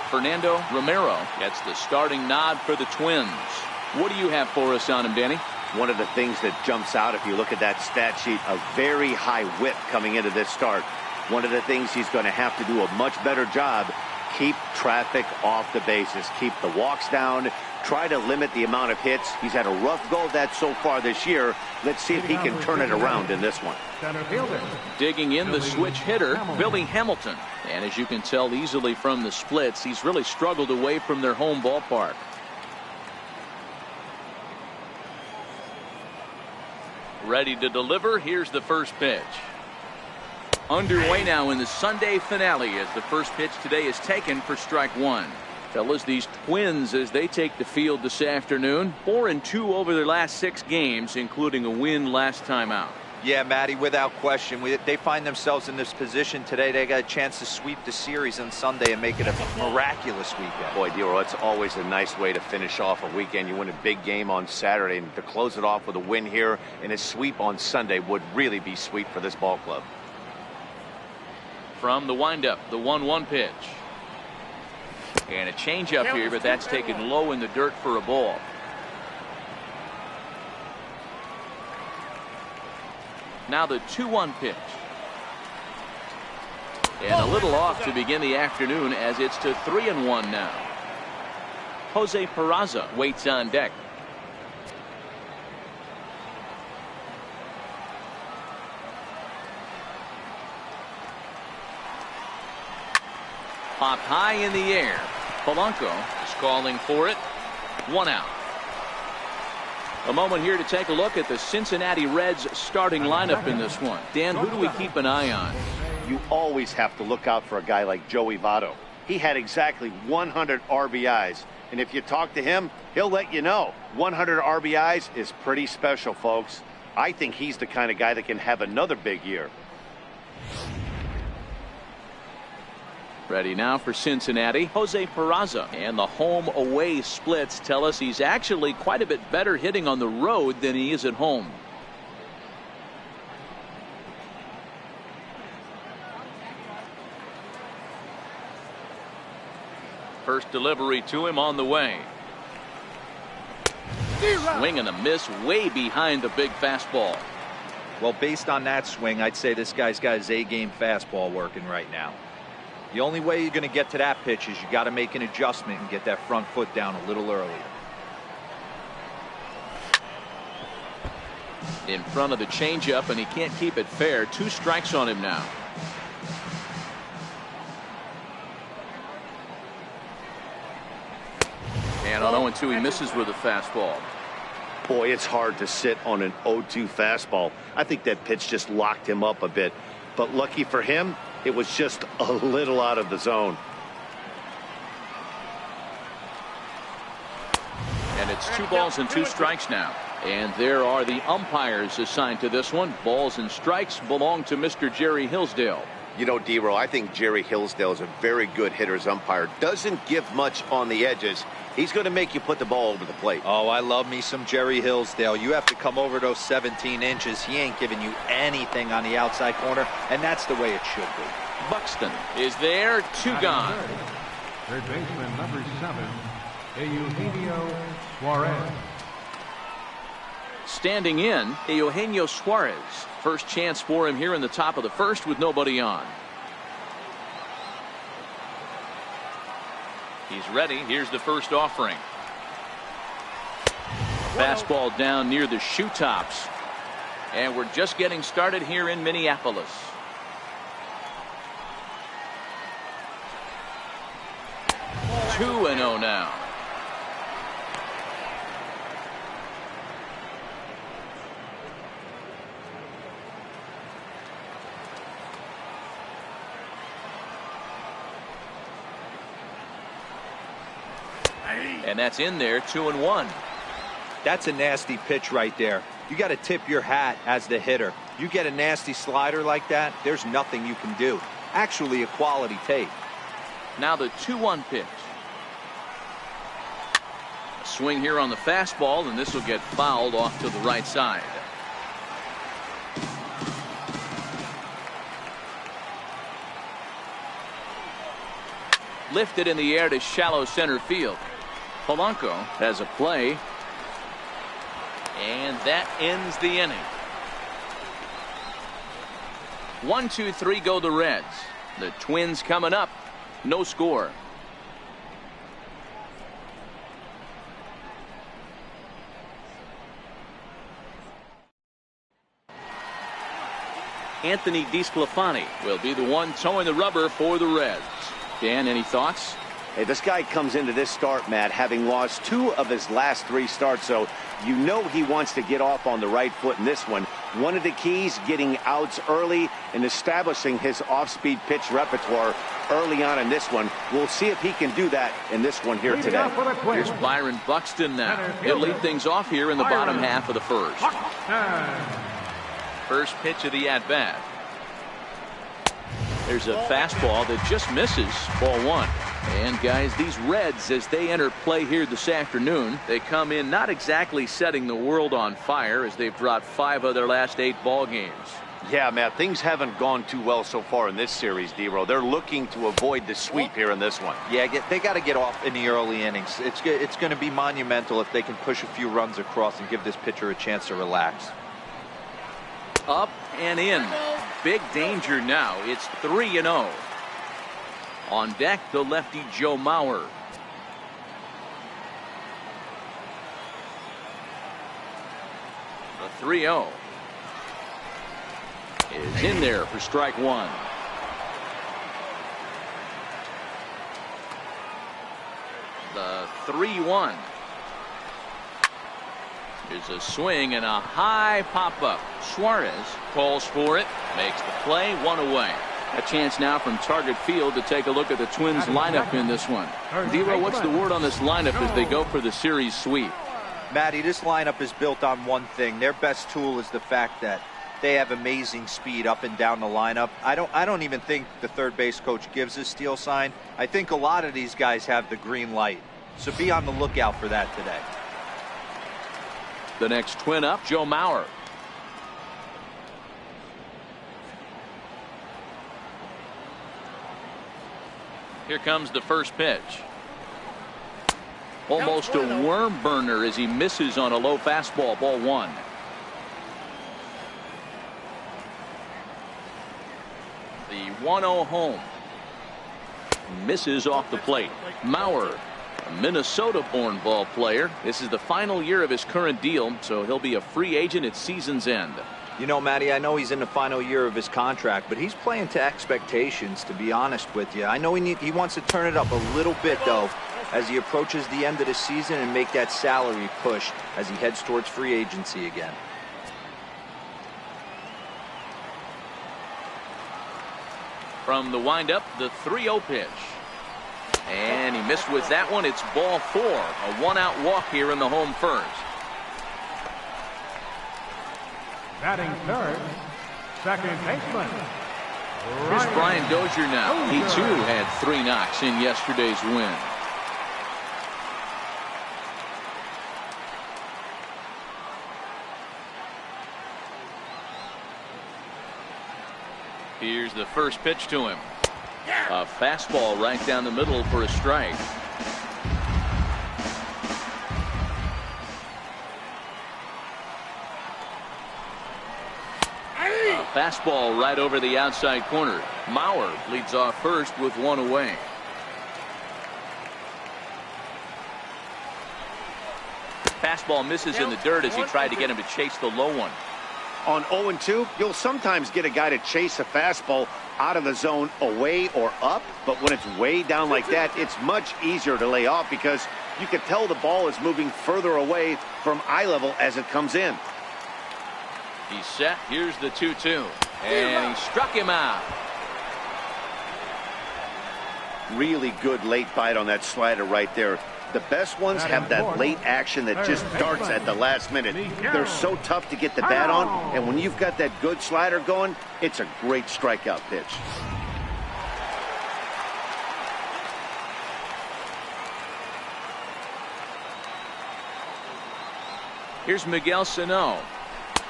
Fernando Romero gets the starting nod for the Twins. What do you have for us on him, Danny? One of the things that jumps out if you look at that stat sheet, a very high whip coming into this start. One of the things he's going to have to do a much better job, keep traffic off the bases, keep the walks down, try to limit the amount of hits. He's had a rough go of that so far this year. Let's see if he can turn it around in this one. Digging in the switch hitter, Billy Hamilton. And as you can tell easily from the splits, he's really struggled away from their home ballpark. Ready to deliver. Here's the first pitch. Underway now in the Sunday finale as the first pitch today is taken for strike one. Fellas, these Twins, as they take the field this afternoon, 4-2 over their last 6 games, including a win last time out. Yeah, Matty, without question. They find themselves in this position today. They got a chance to sweep the series on Sunday and make it a miraculous weekend. Boy, Dero, it's always a nice way to finish off a weekend. You win a big game on Saturday, and to close it off with a win here and a sweep on Sunday would really be sweet for this ball club. From the windup, the 1-1 pitch. And a changeup here, but that's taken low in the dirt for a ball. Now the 2-1 pitch. And a little off to begin the afternoon as it's to 3-1 now. Jose Peraza waits on deck. Popped high in the air. Polanco is calling for it. 1 out. A moment here to take a look at the Cincinnati Reds starting lineup in this one. Dan, who do we keep an eye on? You always have to look out for a guy like Joey Votto. He had exactly 100 RBIs. And if you talk to him, he'll let you know. 100 RBIs is pretty special, folks. I think he's the kind of guy that can have another big year. Ready now for Cincinnati, Jose Peraza. And the home-away splits tell us he's actually quite a bit better hitting on the road than he is at home. First delivery to him on the way. Swing and a miss way behind the big fastball. Well, based on that swing, I'd say this guy's got his A-game fastball working right now. The only way you're going to get to that pitch is you got to make an adjustment and get that front foot down a little earlier. In front of the changeup, and he can't keep it fair. 2 strikes on him now. And on 0-2, he misses with a fastball. Boy, it's hard to sit on an 0-2 fastball. I think that pitch just locked him up a bit. But lucky for him, it was just a little out of the zone. And it's 2 balls and 2 strikes now. And there are the umpires assigned to this one. Balls and strikes belong to Mr. Jerry Hillsdale. You know, Dero, I think Jerry Hillsdale is a very good hitter's umpire. Doesn't give much on the edges. He's going to make you put the ball over the plate. Oh, I love me some Jerry Hillsdale. You have to come over those 17 inches. He ain't giving you anything on the outside corner, and that's the way it should be. Buxton is there, 2 gone. Third baseman number 7, Eugenio Suarez. Standing in, Eugenio Suarez. First chance for him here in the top of the first with nobody on. He's ready. Here's the first offering. Fastball down near the shoe tops. And we're just getting started here in Minneapolis. Two and 0 now. And that's in there, 2-1. That's a nasty pitch right there. You got to tip your hat as the hitter. You get a nasty slider like that, there's nothing you can do. Actually, a quality take. Now the 2-1 pitch. A swing here on the fastball, and this will get fouled off to the right side. Lifted in the air to shallow center field. Polanco has a play. And that ends the inning. 1-2-3 go the Reds. The Twins coming up. No score. Anthony DeSclafani will be the one towing the rubber for the Reds. Dan, any thoughts? Hey, this guy comes into this start, Matt, having lost 2 of his last 3 starts, so you know he wants to get off on the right foot in this one. One of the keys, getting outs early and establishing his off-speed pitch repertoire early on in this one. We'll see if he can do that in this one here today. Here's Byron Buxton now. He'll lead things off here in the bottom half of the first. First pitch of the at-bat. There's a fastball that just misses. Ball 1. And guys, these Reds, as they enter play here this afternoon, they come in not exactly setting the world on fire, as they've dropped 5 of their last 8 ball games. Yeah, Matt, things haven't gone too well so far in this series, D-Row. They're looking to avoid the sweep here in this one. Yeah, they got to get off in the early innings. It's going to be monumental if they can push a few runs across and give this pitcher a chance to relax. Up and in. Big danger now. It's 3-0. On deck, the lefty Joe Mauer. The 3-0 is in there for strike 1. The 3-1 is a swing and a high pop-up. Suarez calls for it, makes the play, 1 away. A chance now from target field to take a look at the Twins lineup in this one. Dero, what's the word on this lineup as they go for the series sweep? Matty, this lineup is built on one thing. Their best tool is the fact that they have amazing speed up and down the lineup. I don't even think the third base coach gives a steal sign. I think a lot of these guys have the green light. So be on the lookout for that today. The next Twin up, Joe Mauer. Here comes the first pitch. Almost a worm burner as he misses on a low fastball. Ball 1. The 1-0 home. Misses off the plate. Mauer, a Minnesota-born ball player. This is the final year of his current deal, so he'll be a free agent at season's end. You know, Matty, I know he's in the final year of his contract, but he's playing to expectations, to be honest with you. I know he wants to turn it up a little bit, though, as he approaches the end of the season and make that salary push as he heads towards free agency again. From the windup, the 3-0 pitch. And he missed with that one. It's ball 4. A 1-out walk here in the home first. Batting third, second baseman. Here's Brian Dozier now. He too had 3 knocks in yesterday's win. Here's the first pitch to him. A fastball right down the middle for a strike. A fastball right over the outside corner. Mauer leads off first with 1 away. Fastball misses in the dirt as he tried to get him to chase the low one. On 0-2, you'll sometimes get a guy to chase a fastball out of the zone away or up, but when it's way down like that, it's much easier to lay off because you can tell the ball is moving further away from eye level as it comes in. He's set. Here's the 2-2. And he struck him out. Really good late bite on that slider right there. The best ones have that late action that just darts at the last minute. They're so tough to get the bat on, and when you've got that good slider going, it's a great strikeout pitch. Here's Miguel Sano.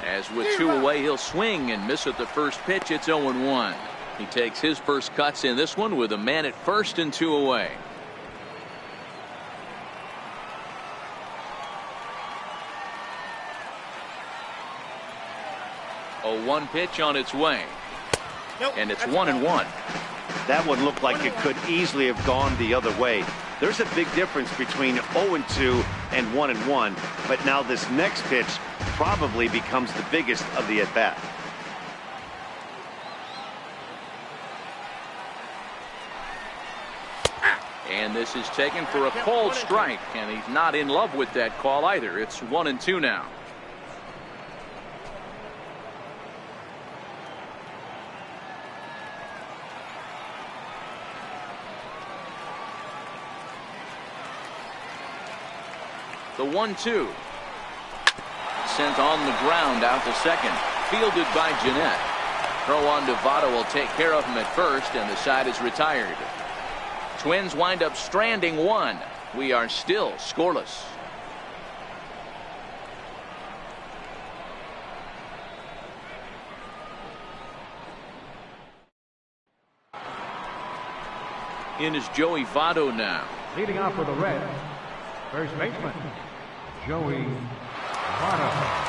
As with 2 away, he'll swing and miss at the first pitch. It's 0-1. He takes his first cuts in this one with a man at first and 2 away. A 1 pitch on its way. And it's 1-1. That one looked like it could easily have gone the other way. There's a big difference between 0-2 and 1-1. But now this next pitch probably becomes the biggest of the at-bat. And this is taken for a called strike, and he's not in love with that call either. It's 1-2 now. The 1-2. Sent on the ground out to second. Fielded by Jeanette. Throw on to Votto will take care of him at first, and the side is retired. Twins wind up stranding 1. We are still scoreless. In is Joey Votto now. Leading off for the Reds, first baseman, Joey Votto.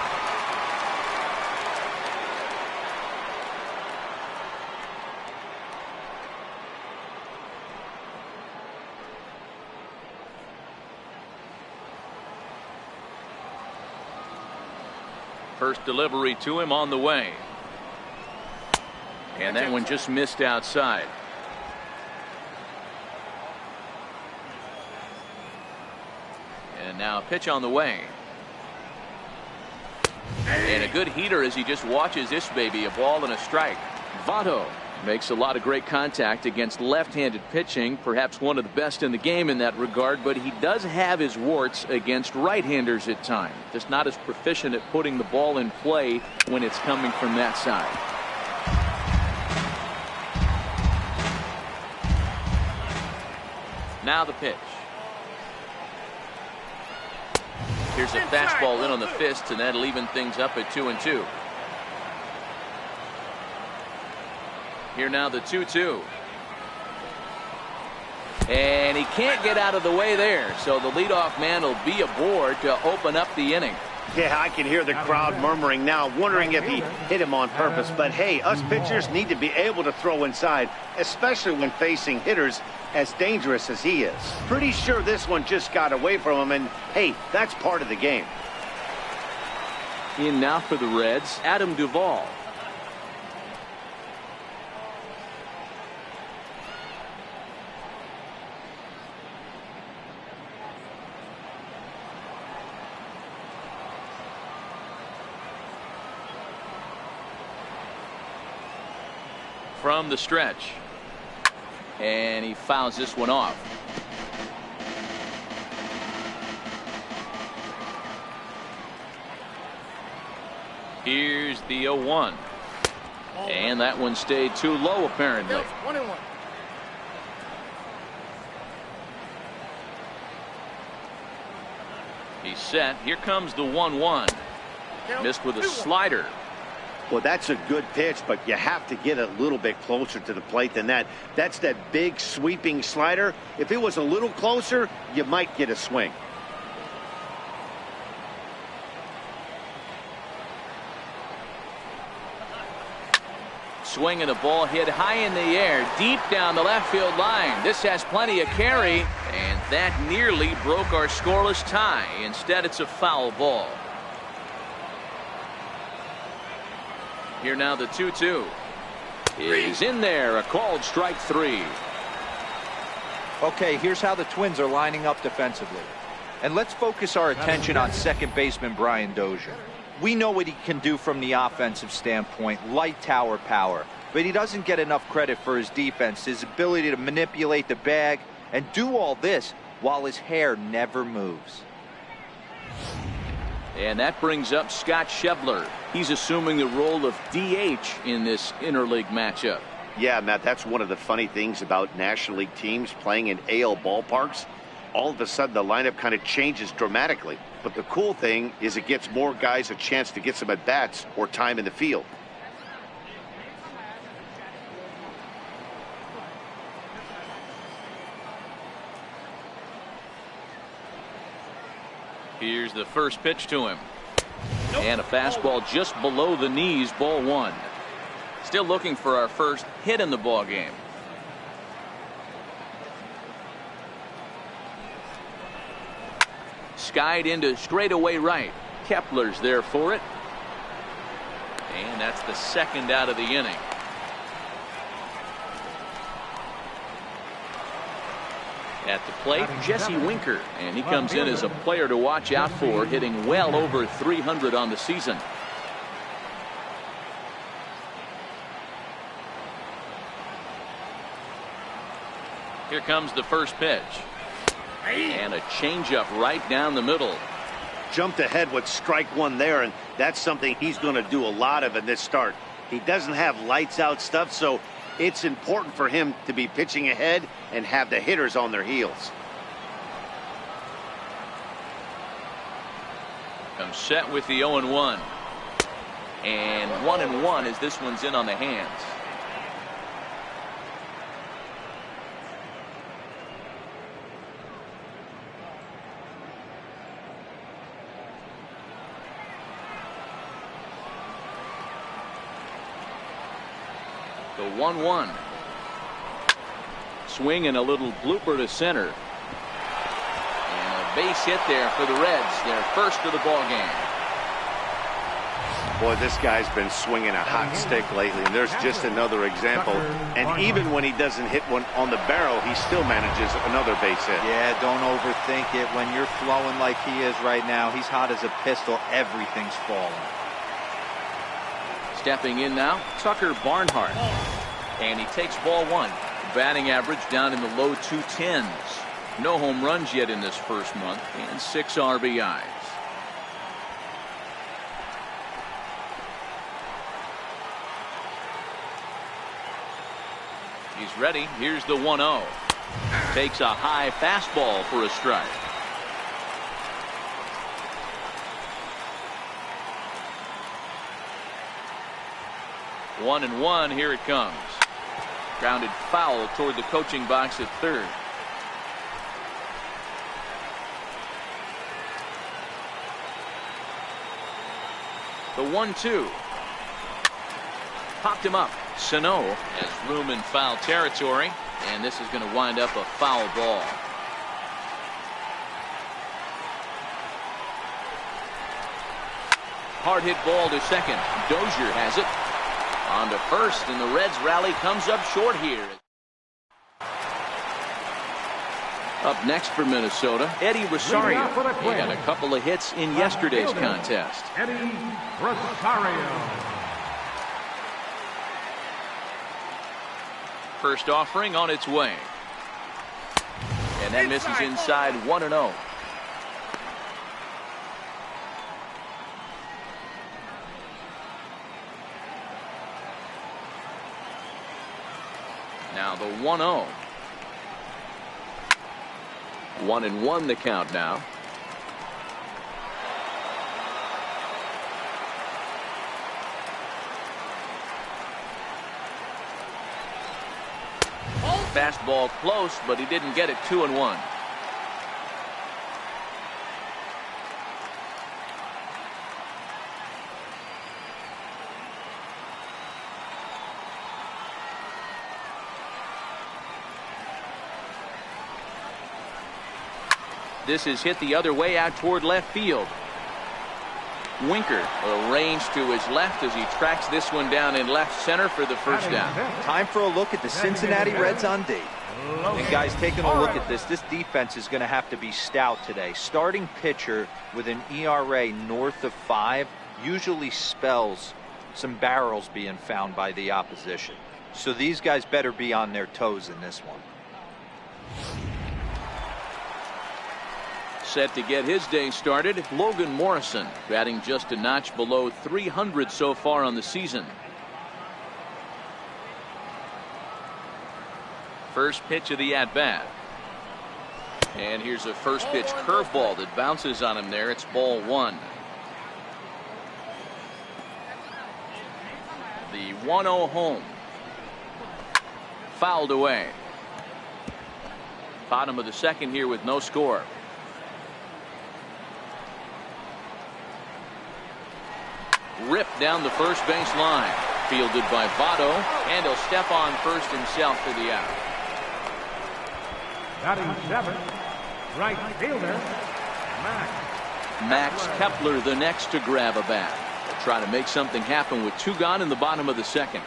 First delivery to him on the way. And that one just missed outside. And now a pitch on the way. And a good heater as he just watches this baby, a ball and a strike. Votto makes a lot of great contact against left-handed pitching, perhaps one of the best in the game in that regard, but he does have his warts against right-handers at times. Just not as proficient at putting the ball in play when it's coming from that side. Now the pitch. Here's a fastball in on the fist, and that'll even things up at 2-2. Here now the 2-2. And he can't get out of the way there, so the leadoff man will be aboard to open up the inning. Yeah, I can hear the crowd murmuring now, wondering if he hit him on purpose. But hey, us pitchers need to be able to throw inside, especially when facing hitters as dangerous as he is. Pretty sure this one just got away from him, and hey, that's part of the game. In now for the Reds, Adam Duvall. From the stretch, and he fouls this one off. Here's the 0-1, and that one stayed too low apparently. 1-1. He's set. Here comes the 1-1. Missed with a slider. Well, that's a good pitch, but you have to get a little bit closer to the plate than that. That's that big sweeping slider. If it was a little closer, you might get a swing. Swing and a ball hit high in the air, deep down the left field line. This has plenty of carry, and that nearly broke our scoreless tie. Instead, it's a foul ball. Here now the 2-2 is in there, a called strike 3. Okay, here's how the Twins are lining up defensively. And let's focus our attention on second baseman Brian Dozier. We know what he can do from the offensive standpoint, light tower power. But he doesn't get enough credit for his defense, his ability to manipulate the bag and do all this while his hair never moves. And that brings up Scott Schebler. He's assuming the role of DH in this interleague matchup. Yeah, Matt, that's one of the funny things about National League teams playing in AL ballparks. All of a sudden, the lineup kind of changes dramatically. But the cool thing is it gets more guys a chance to get some at-bats or time in the field. Here's the first pitch to him. And a fastball just below the knees, ball one. Still looking for our first hit in the ball game. Skied into straightaway right. Kepler's there for it. And that's the second out of the inning. At the plate, Jesse Winker, and he comes in as a player to watch out for, hitting well over 300 on the season. Here comes the first pitch. And a changeup right down the middle. Jumped ahead with strike one there, and that's something he's going to do a lot of in this start. He doesn't have lights out stuff, so it's important for him to be pitching ahead and have the hitters on their heels. Comes set with the 0-1. And 1-1 as this one's in on the hands. The 1-1. Swing and a little blooper to center. And a base hit there for the Reds. Their first of the ball game. Boy, this guy's been swinging a hot stick lately, and there's just another example. And even when he doesn't hit one on the barrel, he still manages another base hit. Yeah, don't overthink it. When you're flowing like he is right now, he's hot as a pistol. Everything's falling. Stepping in now, Tucker Barnhart. And he takes ball one. Batting average down in the low 210s. No home runs yet in this first month, and 6 RBIs. He's ready. Here's the 1-0. Takes a high fastball for a strike. One and one, here it comes. Grounded foul toward the coaching box at third. The 1-2. Popped him up. Sano has room in foul territory, and this is going to wind up a foul ball. Hard hit ball to second. Dozier has it. On to first, and the Reds rally comes up short here. Up next for Minnesota, Eddie Rosario. He got a couple of hits in yesterday's contest. Eddie Rosario. First offering on its way. And that misses inside 1-0. Now the 1-0. 1-1 the count now. Fastball close, but he didn't get it. 2-1. This is hit the other way out toward left field. Winker arranged to his left as he tracks this one down in left center for the first down. Time for a look at the Cincinnati Reds on D. And guys, taking a look at this defense is going to have to be stout today. Starting pitcher with an ERA north of 5 usually spells some barrels being found by the opposition. So these guys better be on their toes in this one. Set to get his day started, Logan Morrison, batting just a notch below 300 so far on the season. First pitch of the at-bat. And here's a first pitch curveball that bounces on him there. It's ball one. The 1-0 home. Fouled away. Bottom of the second here with no score. ripped down the first base line. Fielded by Votto, and he'll step on first himself for the out. Batting seventh, right fielder, Max Kepler the next to grab a bat. They'll try to make something happen with 2 gone in the bottom of the second.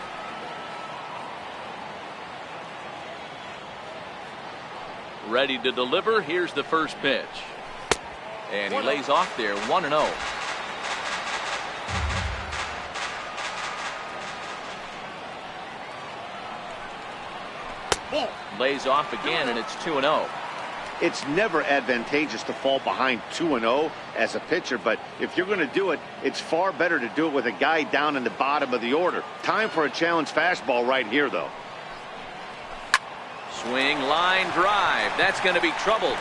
Ready to deliver. Here's the first pitch. And he lays off there, 1-0. Lays off again, and it's 2-0. It's never advantageous to fall behind 2-0 as a pitcher, but if you're going to do it, it's far better to do it with a guy down in the bottom of the order. Time for a challenge fastball right here, though. Swing, line drive. That's going to be troubled.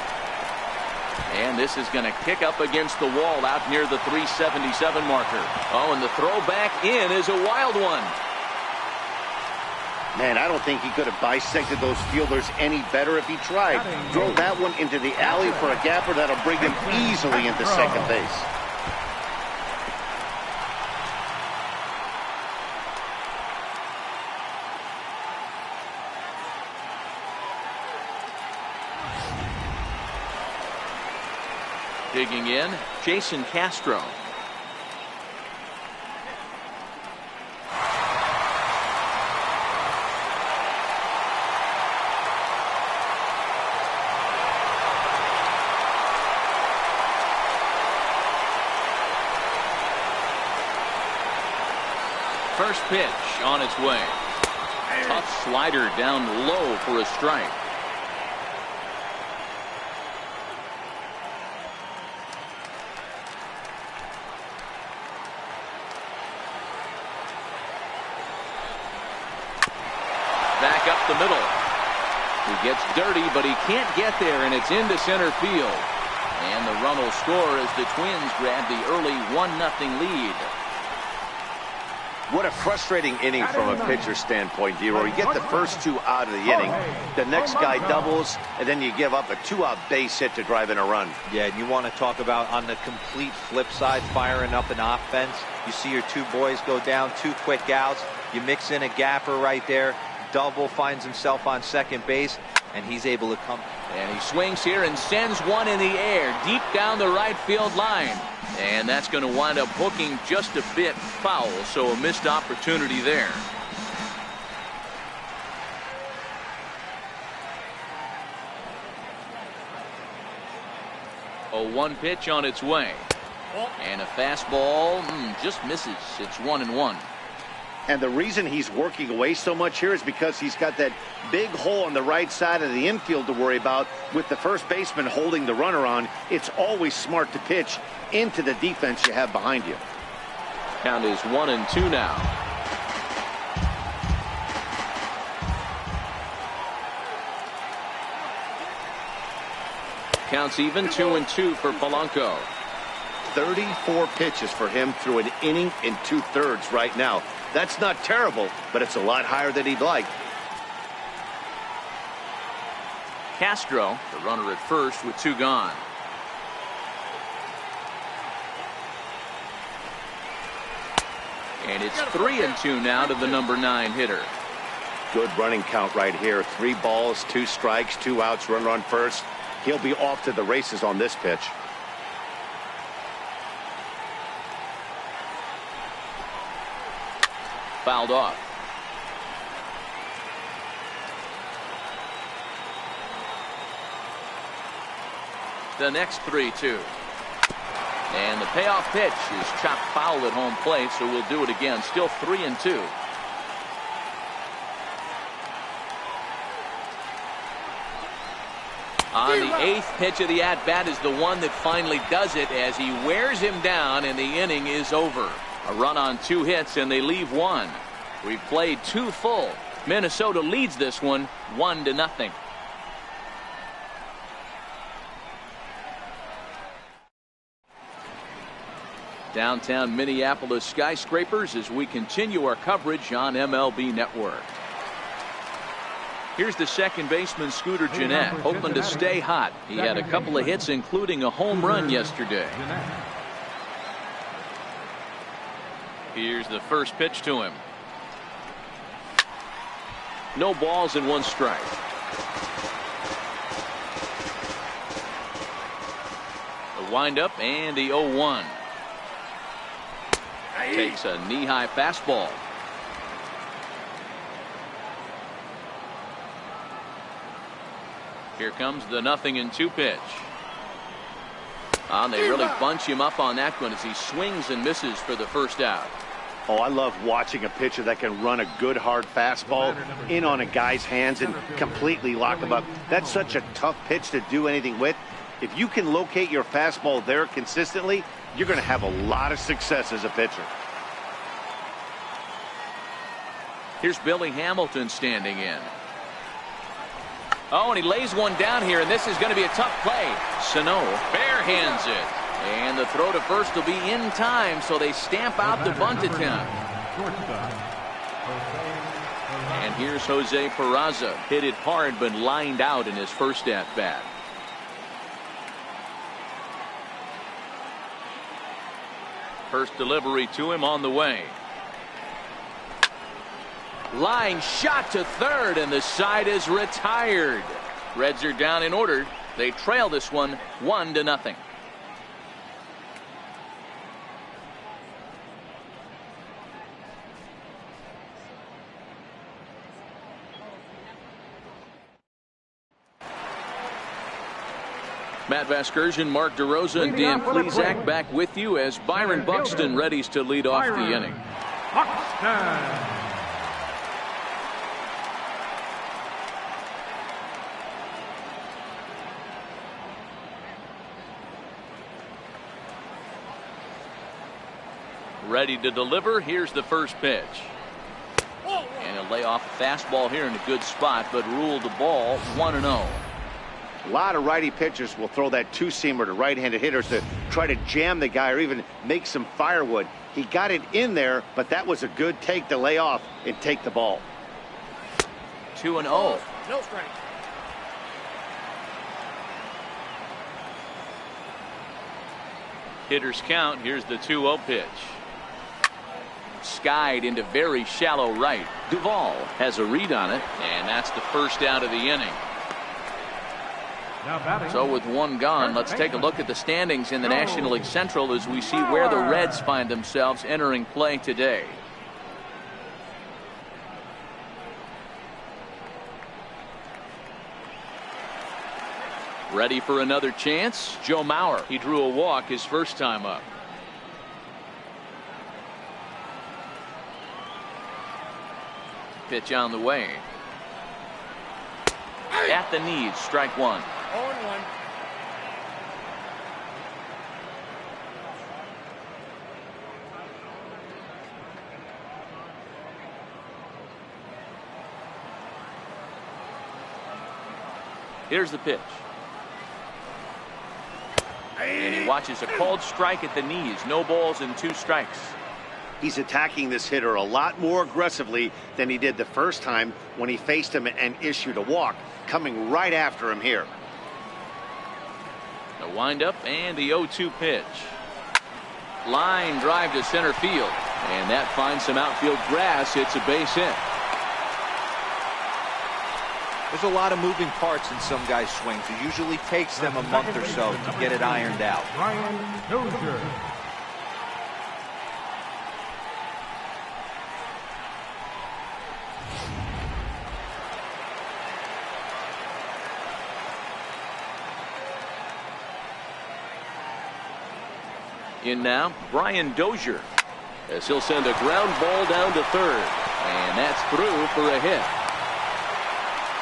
And this is going to kick up against the wall out near the 377 marker. Oh, and the throw back in is a wild one. Man, I don't think he could have bisected those fielders any better if he tried. Throw that one into the alley for a gapper that'll bring him easily into second base. Digging in, Jason Castro. First pitch on its way. Tough slider down low for a strike. Back up the middle. He gets dirty, but he can't get there, and it's into center field. And the run will score as the Twins grab the early 1-0 lead. What a frustrating inning from a pitcher's standpoint, D-Roy. You get the first 2 out of the inning. The next guy doubles, and then you give up a 2-out base hit to drive in a run. Yeah, and you want to talk about on the complete flip side, firing up an offense. You see your 2 boys go down, 2 quick outs. You mix in a gapper right there. Double, finds himself on second base, and he's able to come. And he swings here and sends one in the air deep down the right field line. And that's going to wind up hooking just a bit foul, so a missed opportunity there. A 1 pitch on its way. And a fastball just misses. It's 1-1. And the reason he's working away so much here is because he's got that big hole on the right side of the infield to worry about. With the first baseman holding the runner on, it's always smart to pitch into the defense you have behind you. Count is 1-2 now. Counts even, 2-2 for Polanco. 34 pitches for him through an inning and 2/3 right now. That's not terrible, but it's a lot higher than he'd like. Castro, the runner at first with 2 gone. And it's 3-2 now to the number 9 hitter. Good running count right here. 3 balls, 2 strikes, 2 outs, runner on first. He'll be off to the races on this pitch. Fouled off. The next 3-2. And the payoff pitch is chopped foul at home plate, so we'll do it again. Still 3-2. On the 8th pitch of the at-bat is the one that finally does it as he wears him down, and the inning is over. A run on 2 hits, and they leave 1. We've played 2 full. Minnesota leads this one 1-0. Downtown Minneapolis skyscrapers as we continue our coverage on MLB Network. Here's the second baseman, Scooter Gennett, hoping to stay hot. He had a couple of hits, including a home run yesterday. Here's the first pitch to him. No balls and 1 strike. The windup and the 0-1. Takes a knee-high fastball. Here comes the 0-2 pitch. They really bunch him up on that one as he swings and misses for the first out. Oh, I love watching a pitcher that can run a good hard fastball in on a guy's hands and completely lock him up. That's such a tough pitch to do anything with. If you can locate your fastball there consistently, you're going to have a lot of success as a pitcher. Here's Billy Hamilton standing in. Oh, and he lays one down here, and this is going to be a tough play. Sano barehands it. And the throw to first will be in time, so they stamp out the bunt attempt. And here's Jose Peraza. Hit it hard, but lined out in his first at-bat. First delivery to him on the way. Line shot to third, and the side is retired. Reds are down in order. They trail this one 1-0. Matt Vasgersian, Mark DeRosa, and Dan Plesac back with you as Byron Buxton readies to lead off the inning. Buxton. Ready to deliver. Here's the first pitch. And he'll lay off a fastball here in a good spot, but ruled the ball 1-0. A lot of righty pitchers will throw that two-seamer to right-handed hitters to try to jam the guy or even make some firewood. He got it in there, but that was a good take to lay off and take the ball. 2-0. No strike. Hitters count. Here's the 2-0 pitch. Skied into very shallow right. Duvall has a read on it, and that's the first out of the inning. So with one gone, let's take a look at the standings in the National League Central as we see where the Reds find themselves entering play today. Ready for another chance? Joe Mauer. He drew a walk his first time up. Pitch on the way. At the knees, strike one. 0-1. Here's the pitch. And he watches a called strike at the knees. No balls and 2 strikes. He's attacking this hitter a lot more aggressively than he did the first time when he faced him and issued a walk, coming right after him here. The windup and the 0-2 pitch. Line drive to center field. And that finds some outfield grass. It's a base hit. There's a lot of moving parts in some guys' swings. It usually takes them a month or so to get it ironed out. Ryan Dozier. In now, Brian Dozier, as he'll send a ground ball down to third. And that's through for a hit.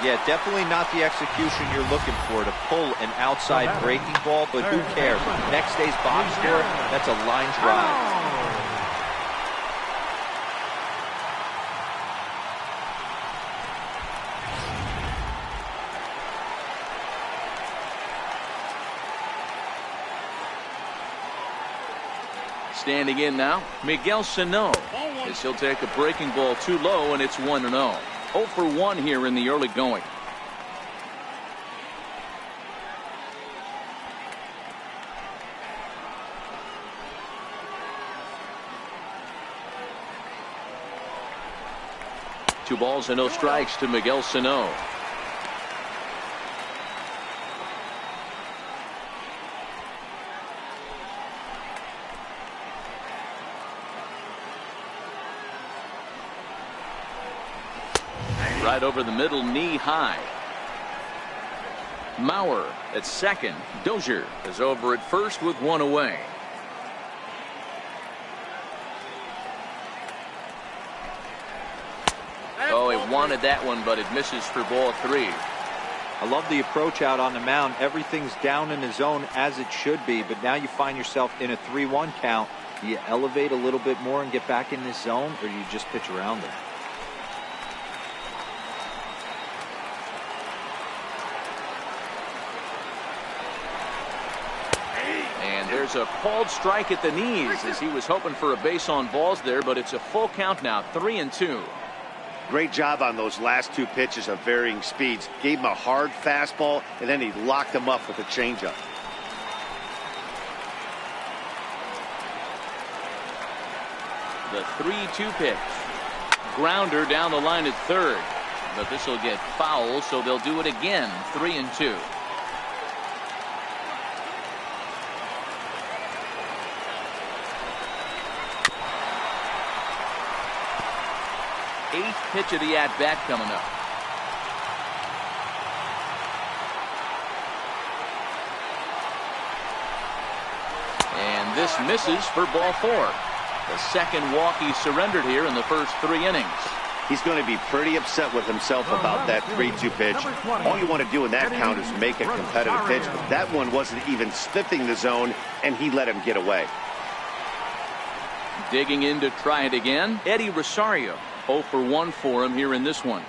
Yeah, definitely not the execution you're looking for to pull an outside breaking ball, but who cares? Next day's box score, that's a line drive. Standing in now, Miguel Sano, as he'll take a breaking ball too low, and it's 1-0. 0 for 1 here in the early going. 2 balls and no strikes to Miguel Sano. Right over the middle, knee high. Mauer at second. Dozier is over at first with 1 away. Oh, he wanted that one, but it misses for ball 3. I love the approach out on the mound. Everything's down in the zone as it should be, but now you find yourself in a 3-1 count. Do you elevate a little bit more and get back in this zone, or do you just pitch around it? And there's a called strike at the knees as he was hoping for a base on balls there, but it's a full count now, 3-2. Great job on those last 2 pitches of varying speeds. Gave him a hard fastball, and then he locked him up with a changeup. The 3-2 pitch. Grounder down the line at third. But this will get foul, so they'll do it again. 3-2. Eighth pitch of the at-bat coming up. And this misses for ball 4. The second walk he surrendered here in the first 3 innings. He's going to be pretty upset with himself about that 3-2 pitch. All you want to do in that count is make a competitive pitch, but that one wasn't even sniffing the zone, and he let him get away. Digging in to try it again, Eddie Rosario. 0 for 1 for him here in this one.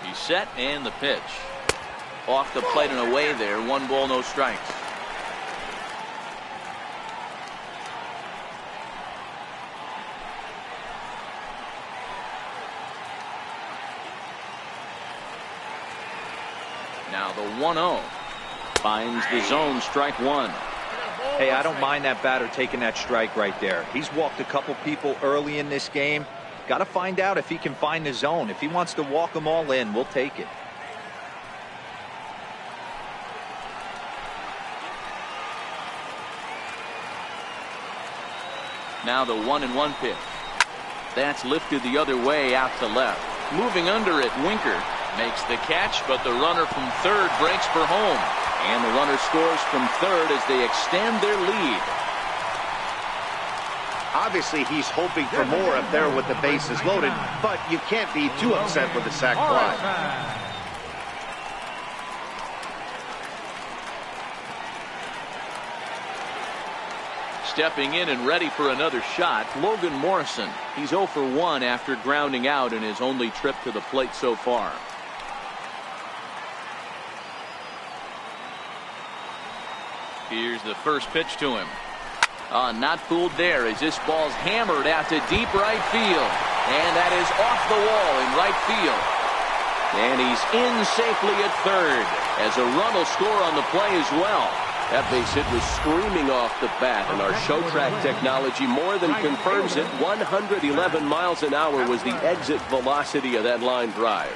He's set, and the pitch. Off the plate and away there. 1 ball, no strikes. Now the 1-0. Finds the zone, strike 1. Hey, I don't mind that batter taking that strike right there. He's walked a couple people early in this game. Got to find out if he can find the zone. If he wants to walk them all in, we'll take it. Now the 1-1 pitch. That's lifted the other way out to left. Moving under it, Winker makes the catch, but the runner from third breaks for home. And the runner scores from third as they extend their lead. Obviously, he's hoping for more up there with the bases loaded, but you can't be too upset with the sac fly. Stepping in and ready for another shot, Logan Morrison. He's 0 for 1 after grounding out in his only trip to the plate so far. Here's the first pitch to him. Not fooled there as this ball's hammered out to deep right field. And that is off the wall in right field. And he's in safely at third as a run will score on the play as well. That base hit was screaming off the bat, and our show track technology more than confirms it. 111 miles an hour was the exit velocity of that line drive.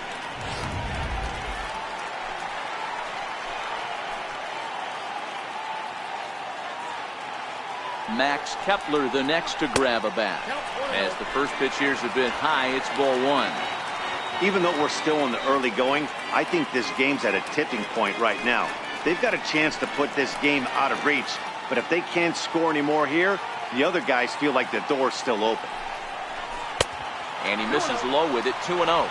Max Kepler the next to grab a bat. As the first pitch here's a bit high, it's ball 1. Even though we're still in the early going, I think this game's at a tipping point right now. They've got a chance to put this game out of reach, but if they can't score any more here, the other guys feel like the door's still open. And he misses low with it, 2-0.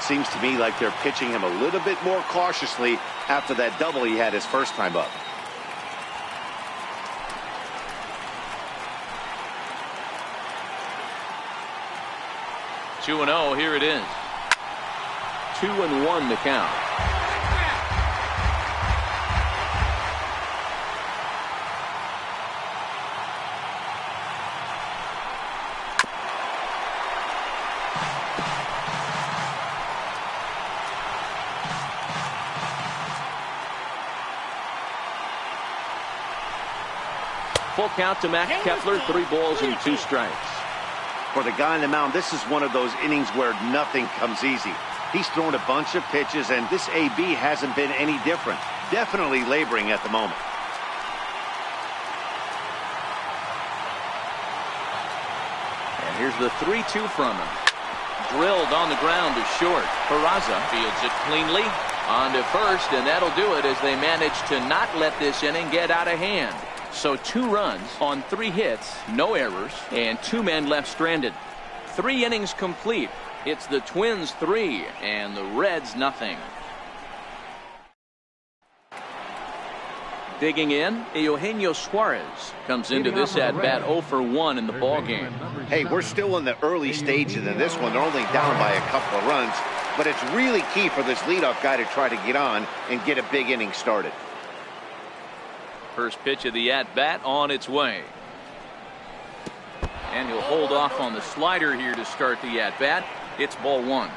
Seems to me like they're pitching him a little bit more cautiously after that double he had his first time up. Here it is. 2-1 the count. full count to Max Kepler, 3 balls and 2 strikes. For the guy on the mound, this is one of those innings where nothing comes easy. He's thrown a bunch of pitches, and this AB hasn't been any different. Definitely laboring at the moment. And here's the 3-2 from him. Drilled on the ground to short. Peraza fields it cleanly on to first, and that'll do it as they manage to not let this inning get out of hand. So 2 runs on 3 hits, no errors, and 2 men left stranded. 3 innings complete. It's the Twins 3 and the Reds nothing. Digging in, Eugenio Suarez comes into this at-bat 0 for 1 in the ballgame. Hey, we're still in the early stages of this one. They're only down by a couple of runs, but it's really key for this leadoff guy to try to get on and get a big inning started. First pitch of the at-bat on its way. And he'll hold off on the slider here to start the at-bat. It's ball 1.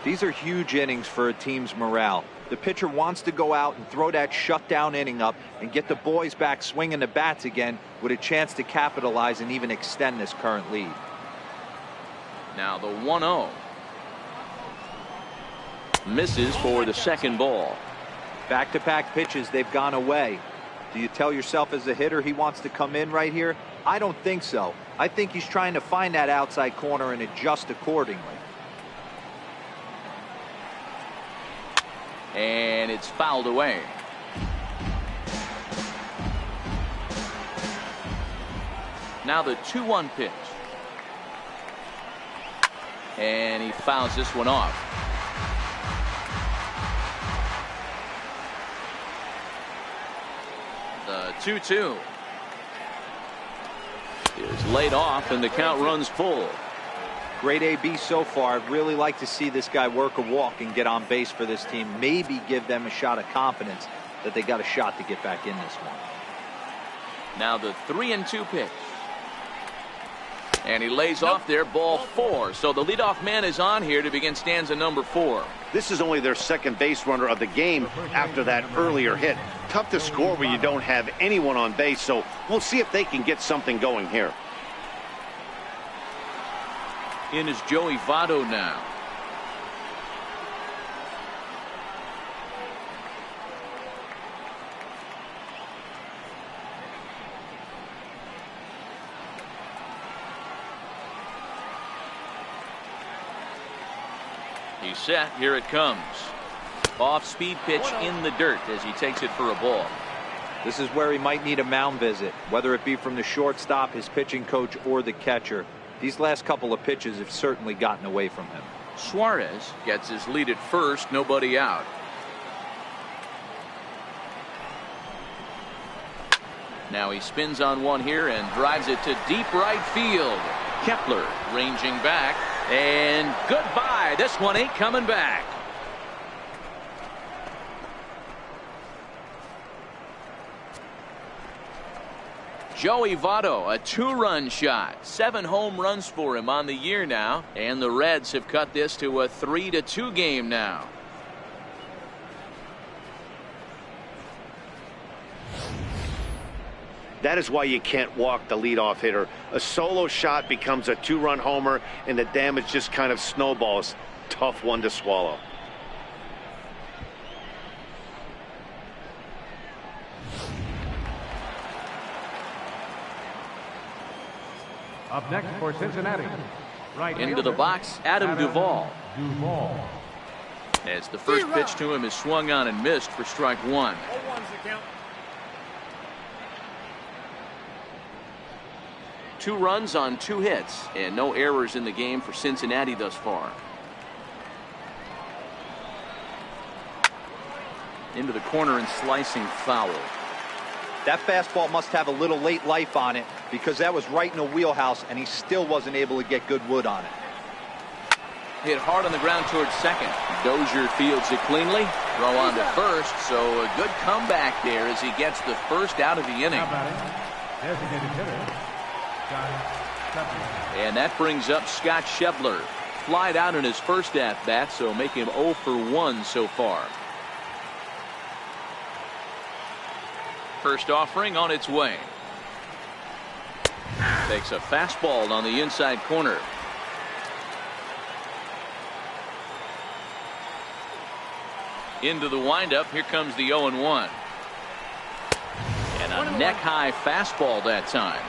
These are huge innings for a team's morale. The pitcher wants to go out and throw that shutdown inning up and get the boys back swinging the bats again with a chance to capitalize and even extend this current lead. Now the 1-0. Misses for the second ball. Back-to-back pitches, they've gone away. Do you tell yourself as a hitter he wants to come in right here? I don't think so. I think he's trying to find that outside corner and adjust accordingly. And it's fouled away. Now the 2-1 pitch. And he fouls this one off. The 2-2 is laid off and the count runs full. Great AB so far. I'd really like to see this guy work a walk and get on base for this team. Maybe give them a shot of confidence that they got a shot to get back in this one. Now the 3-2 pitch. And he lays off there, ball 4. So the leadoff man is on here to begin stanza number 4. This is only their second base runner of the game after that earlier hit. Tough to score when you don't have anyone on base, so we'll see if they can get something going here. In is Joey Votto now. He's set. Here it comes. Off-speed pitch in the dirt as he takes it for a ball. This is where he might need a mound visit, whether it be from the shortstop, his pitching coach, or the catcher. These last couple of pitches have certainly gotten away from him. Suarez gets his lead at first, nobody out. Now he spins on one here and drives it to deep right field. Kepler ranging back, and goodbye. This one ain't coming back. Joey Votto, a 2-run shot. 7 home runs for him on the year now, and the Reds have cut this to a 3-2 game now. That is why you can't walk the leadoff hitter. A solo shot becomes a 2-run homer, and the damage just kind of snowballs. Tough one to swallow. Up next for Cincinnati. Right Into fielder, the box, Adam Duvall. Duvall. As the first pitch to him is swung on and missed for strike 1. 2 runs on 2 hits and no errors in the game for Cincinnati thus far. Into the corner and slicing foul. That fastball must have a little late life on it because that was right in the wheelhouse and he still wasn't able to get good wood on it. Hit hard on the ground towards second. Dozier fields it cleanly. Throw on to first, so a good comeback there as he gets the first out of the inning. Now batting, designated hitter, Scott Shepler. And that brings up Scott Shepler. Flied out in his first at-bat, so make him 0 for 1 so far. First offering on its way. Takes a fastball on the inside corner. Into the windup. Here comes the 0-1. And a neck-high fastball that time.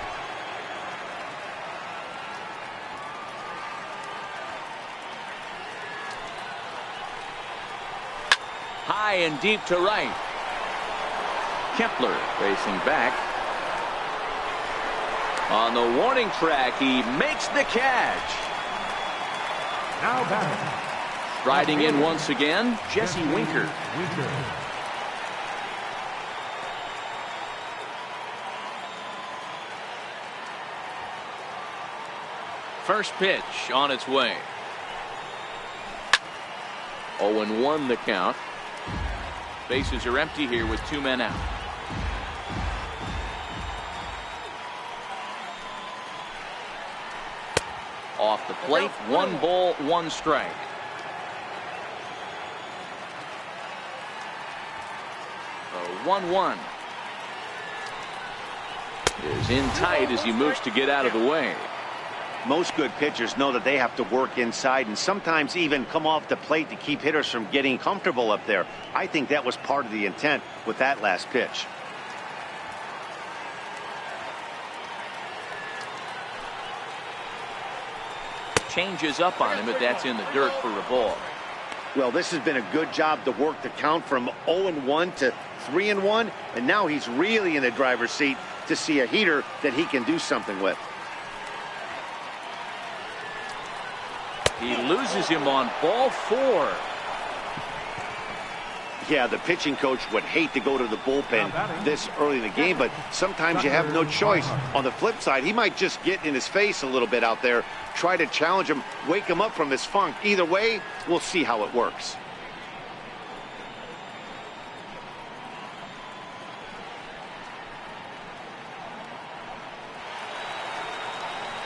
High and deep to right. Kepler racing back. On the warning track, he makes the catch. Now batting. Riding in once again, Jesse Winker. First pitch on its way. 0-1 the count. Bases are empty here with 2 men out. Off the plate, 1 ball, 1 strike. The 1-1 is in tight as he moves to get out of the way. Most good pitchers know that they have to work inside and sometimes even come off the plate to keep hitters from getting comfortable up there. I think that was part of the intent with that last pitch. Changes up on him, but that's in the dirt for a ball. Well, this has been a good job to work the count from 0-1 to 3-1, and now he's really in the driver's seat to see a heater that he can do something with. He loses him on ball 4. Yeah, the pitching coach would hate to go to the bullpen this early in the game, but sometimes you have no choice. On the flip side, he might just get in his face a little bit out there, try to challenge him, wake him up from his funk. Either way, we'll see how it works.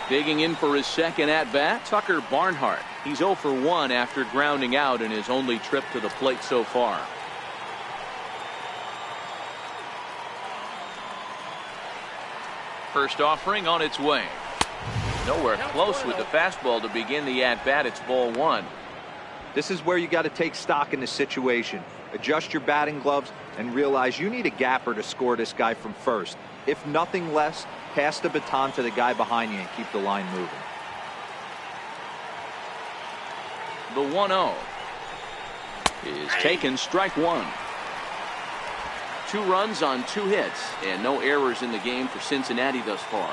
Digging in for his second at-bat, Tucker Barnhart. He's 0 for 1 after grounding out in his only trip to the plate so far. First offering on its way. Nowhere close with the fastball to begin the at-bat. It's ball 1. This is where you got to take stock in the situation. Adjust your batting gloves and realize you need a gapper to score this guy from first. If nothing less, pass the baton to the guy behind you and keep the line moving. The 1-0 is taken, strike 1. 2 runs on 2 hits and no errors in the game for Cincinnati thus far.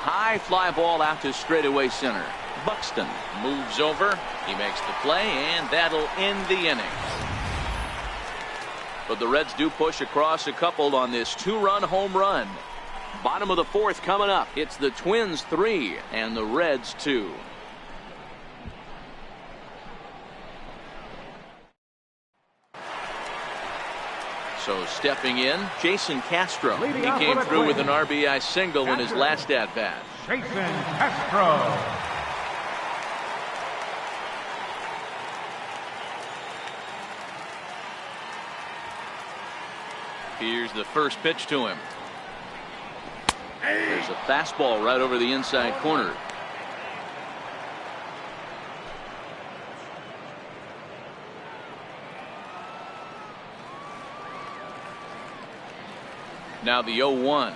High fly ball out to straightaway center. Buxton moves over. He makes the play, and that'll end the inning. But the Reds do push across a couple on this 2-run home run. Bottom of the 4th coming up. It's the Twins 3 and the Reds 2. So stepping in, Jason Castro. He came through with an RBI single in his last at-bat. Jason Castro. Here's the first pitch to him. There's a fastball right over the inside corner. Now the 0-1.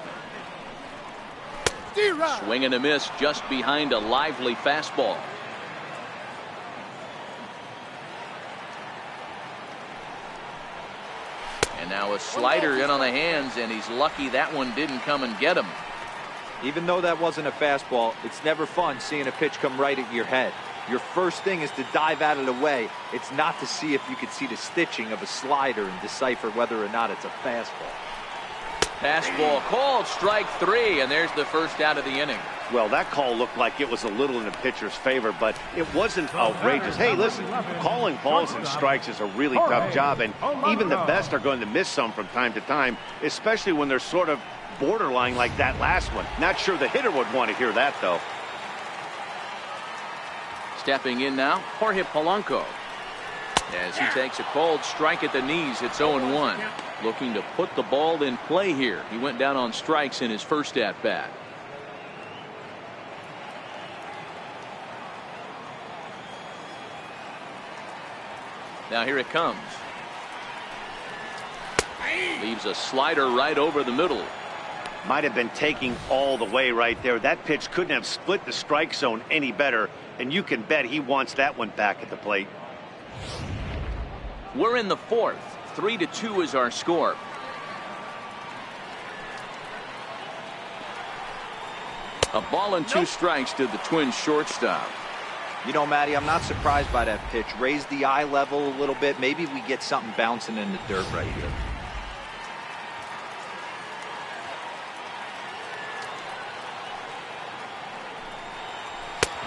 Swing and a miss just behind a lively fastball. And now a slider in on the hands, and he's lucky that one didn't come and get him. Even though that wasn't a fastball, it's never fun seeing a pitch come right at your head. Your first thing is to dive out of the way. It's not to see if you could see the stitching of a slider and decipher whether or not it's a fastball. Fastball called, strike 3, and there's the first out of the inning. Well, that call looked like it was a little in the pitcher's favor, but it wasn't outrageous. Hey, listen, calling balls and strikes is a really tough job, and even the best are going to miss some from time to time, especially when they're sort of borderline like that last one. Not sure the hitter would want to hear that, though. Stepping in now, Jorge Polanco. As he takes a cold strike at the knees, it's 0-1. Looking to put the ball in play here. He went down on strikes in his first at bat. Now here it comes. Leaves a slider right over the middle. Might have been taking all the way right there. That pitch couldn't have split the strike zone any better, and you can bet he wants that one back at the plate. We're in the fourth. 3-2 is our score. A ball and 2 strikes to the Twins shortstop. You know, Matty, I'm not surprised by that pitch. Raise the eye level a little bit. Maybe we get something bouncing in the dirt right here.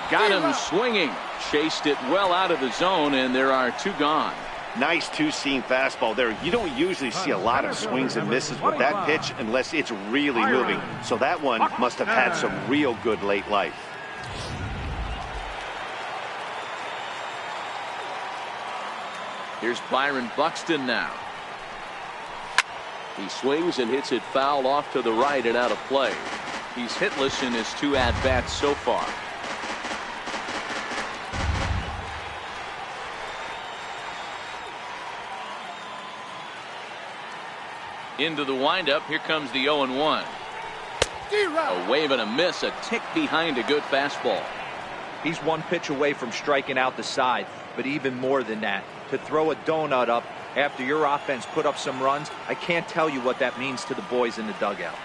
Got him swinging. Chased it well out of the zone, and there are 2 gone. Nice two-seam fastball there. You don't usually see a lot of swings and misses with that pitch unless it's really moving. So that one must have had some real good late life. Here's Byron Buxton now. He swings and hits it foul off to the right and out of play. He's hitless in his 2 at-bats so far. Into the windup. Here comes the 0-1. A wave and a miss. A tick behind a good fastball. He's 1 pitch away from striking out the side, but even more than that, to throw a donut up after your offense put up some runs, I can't tell you what that means to the boys in the dugout.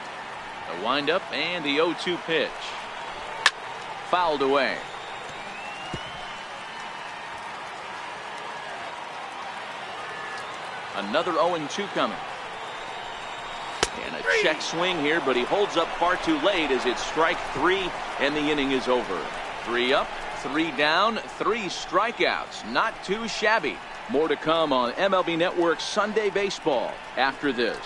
The windup and the 0-2 pitch. Fouled away. Another 0-2 coming. And a check swing here, but he holds up far too late as it's strike 3 and the inning is over. 3 up, 3 down, 3 strikeouts. Not too shabby. More to come on MLB Network Sunday Baseball after this.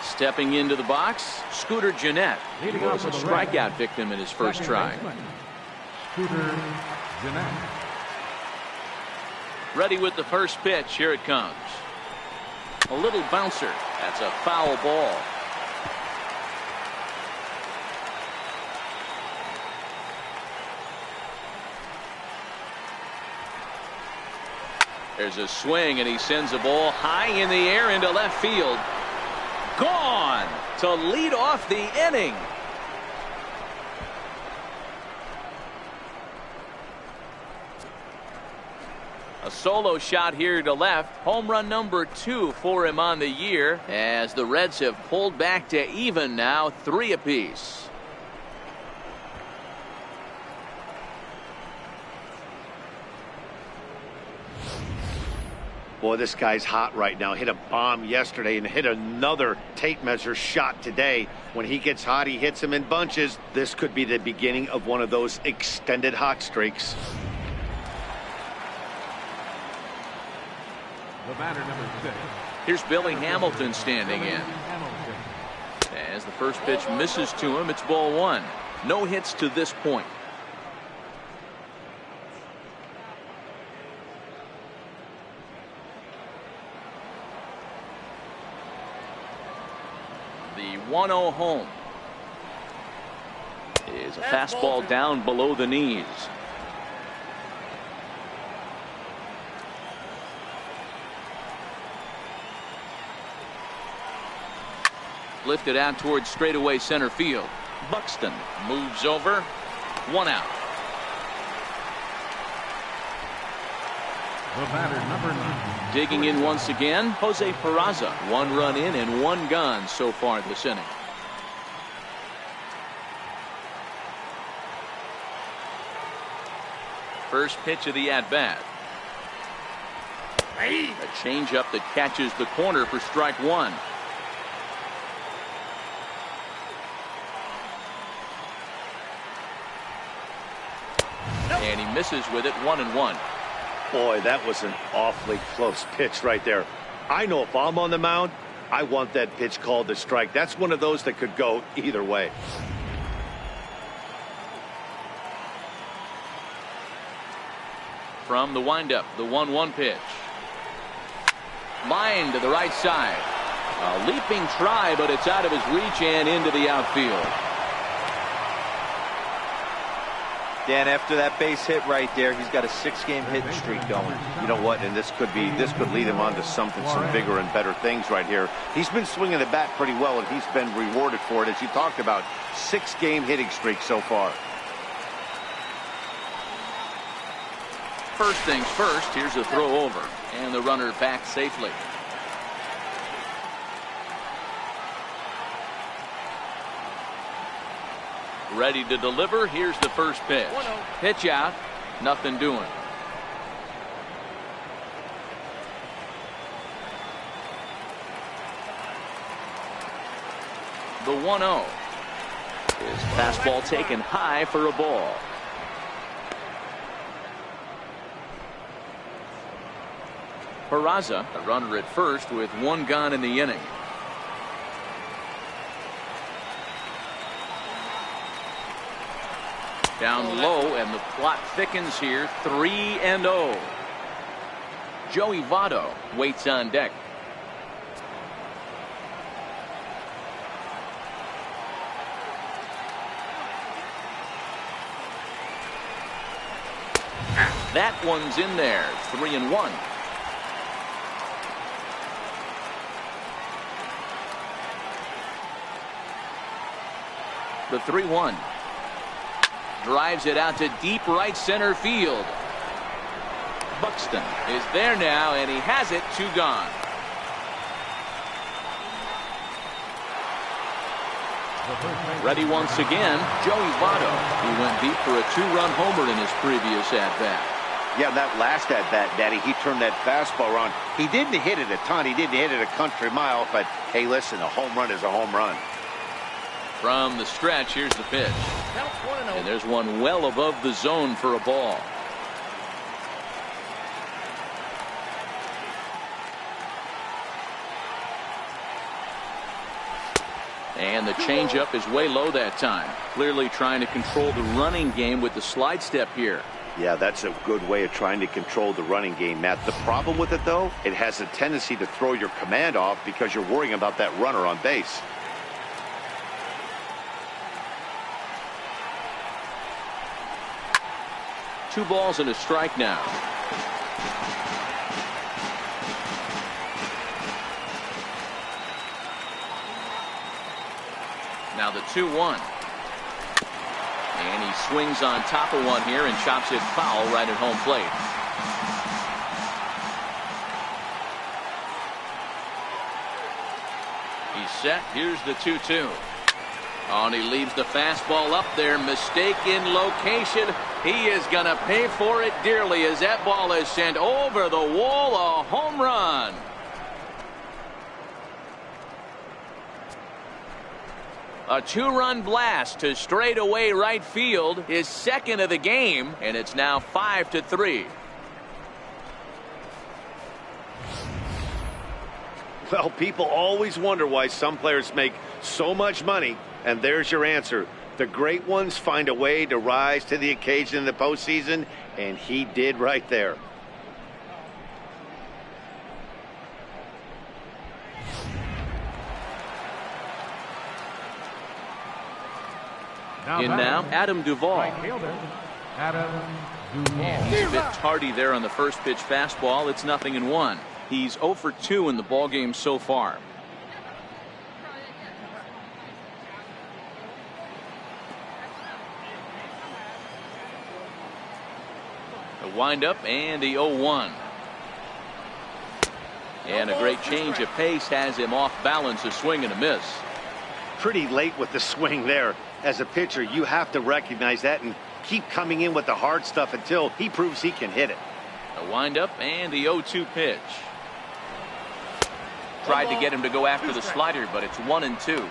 Stepping into the box, Scooter Gennett. He was a strikeout victim in his first try. Scooter Gennett. Ready with the first pitch. Here it comes. A little bouncer. That's a foul ball. There's a swing, and he sends a ball high in the air into left field. Gone to lead off the inning. A solo shot here to left. Home run number 2 for him on the year, as the Reds have pulled back to even now, 3 apiece. Boy, this guy's hot right now. Hit a bomb yesterday and hit another tape measure shot today. When he gets hot, he hits them in bunches. This could be the beginning of one of those extended hot streaks. The batter, number 6. Here's Billy Hamilton standing in. As the first pitch misses to him, it's ball 1. No hits to this point. The 1-0 home is a fastball down below the knees. Lifted out towards straightaway center field. Buxton moves over. 1 out. The batter, number 9. Digging in once again, Jose Peraza. 1 run in and 1 gone so far this inning. First pitch of the at-bat. A changeup that catches the corner for strike 1. And he misses with it. 1-1. Boy, that was an awfully close pitch right there. I know if I'm on the mound, I want that pitch called a strike. That's one of those that could go either way. from the windup, the 1-1 pitch. Line to the right side. A leaping try, but it's out of his reach and into the outfield. Dan, after that base hit right there, he's got a 6-game hitting streak going. You know what? And this could lead him on to some bigger and better things right here. He's been swinging the bat pretty well, and he's been rewarded for it, as you talked about. 6-game hitting streak so far. First things first, here's a throw over, and the runner back safely. Ready to deliver. Here's the first pitch. Pitch out. Nothing doing. The 1-0. His fastball taken high for a ball. Peraza, a runner at first with 1 gone in the inning. Down low, and the plot thickens here. 3-0. Joey Votto waits on deck. That one's in there. 3-1. The 3-1. Drives it out to deep right center field. Buxton is there now, and he has it. 2 gone. Ready once again, Joey Votto. He went deep for a 2-run homer in his previous at-bat. Yeah, that last at-bat, Daddy, he turned that fastball around. He didn't hit it a ton. He didn't hit it a country mile, but hey, listen, a home run is a home run. From the stretch, here's the pitch. And there's one well above the zone for a ball. And the changeup is way low that time. Clearly trying to control the running game with the slide step here. Yeah, that's a good way of trying to control the running game, Matt. The problem with it, though, it has a tendency to throw your command off because you're worrying about that runner on base. Two balls and a strike now. Now the 2-1. And he swings on top of one here and chops it foul right at home plate. He's set. Here's the 2-2. Oh, and he leaves the fastball up there. Mistake in location. He is going to pay for it dearly as that ball is sent over the wall. A home run. A 2-run blast to straightaway right field. His second of the game, and it's now 5-3. Well, people always wonder why some players make so much money, and there's your answer. The great ones find a way to rise to the occasion in the postseason, and he did right there. In now, Adam Duvall. Right fielder, Adam Duvall. And he's a bit tardy there on the first pitch fastball. It's 0-1. He's 0 for 2 in the ballgame so far. The windup and the 0-1. And a great change of pace has him off balance, a swing and a miss. Pretty late with the swing there. As a pitcher, you have to recognize that and keep coming in with the hard stuff until he proves he can hit it. The windup and the 0-2 pitch. Tried to get him to go after the slider, but it's 1-2.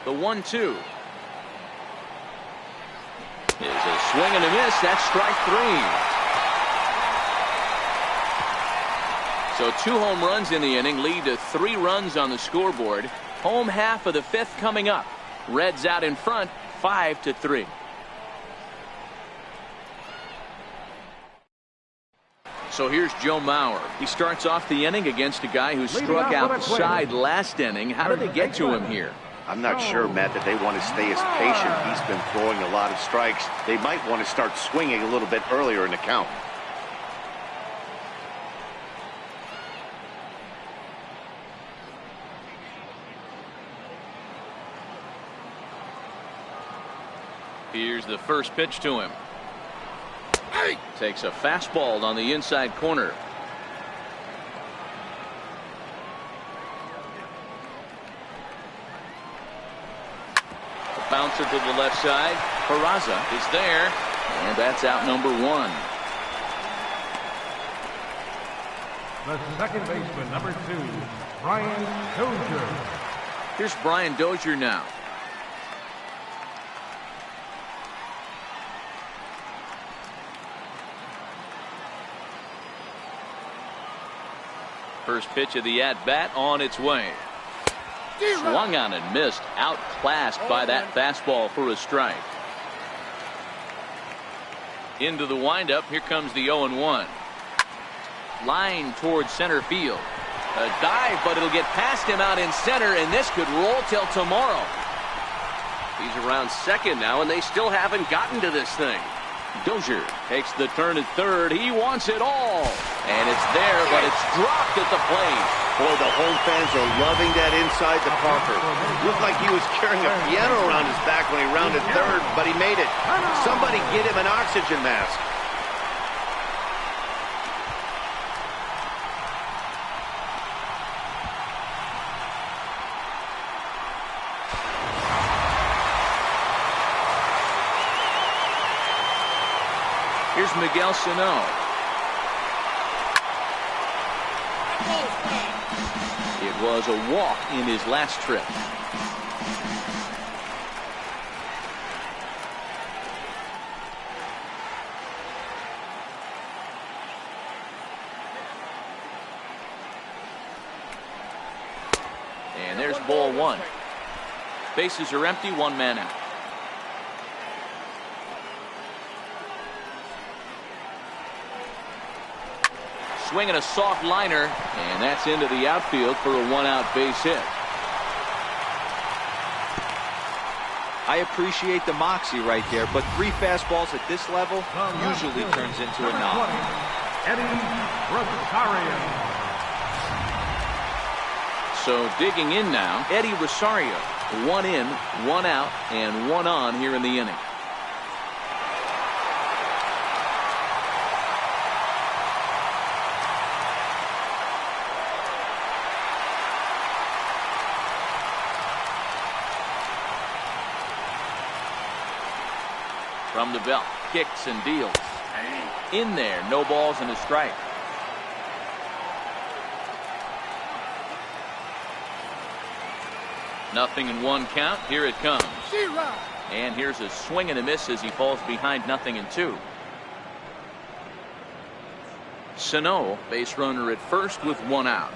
The 1-2 is a swing and a miss. That's strike 3. So 2 home runs in the inning lead to 3 runs on the scoreboard. Home half of the 5th coming up. Reds out in front 5-3. So here's Joe Mauer. He starts off the inning against a guy who struck outside last inning. How did they get to him here? I'm not sure, Matt, that they want to stay as patient. He's been throwing a lot of strikes. They might want to start swinging a little bit earlier in the count. Here's the first pitch to him. Takes a fastball on the inside corner. A bouncer to the left side. Peraza is there, and that's out number 1. The second baseman, number 2, Brian Dozier. Here's Brian Dozier now. First pitch of the at-bat on its way. Swung on and missed. Outclassed by that fastball for a strike. Into the windup. Here comes the 0-1. Line towards center field. A dive, but it'll get past him out in center, and this could roll till tomorrow. He's around second now, and they still haven't gotten to this thing. Dozier takes the turn at third. He wants it all. And it's there, but it's dropped at the plate. Boy, the home fans are loving that inside the Parker. Looked like he was carrying a piano around his back when he rounded third, but he made it. Somebody get him an oxygen mask. Here's Miguel Sano. It was a walk in his last trip. And there's ball 1. Bases are empty, 1 man out. Swinging a soft liner, and that's into the outfield for a 1-out base hit. I appreciate the moxie right there, but 3 fastballs at this level usually turns into a knock. Eddie Rosario. So digging in now, Eddie Rosario. 1 in, 1 out, and 1 on here in the inning. From the belt, kicks and deals. In there, no balls and a strike. Nothing in 1 count. Here it comes. And here's a swing and a miss as he falls behind 0-2. Sano, base runner at first with 1 out.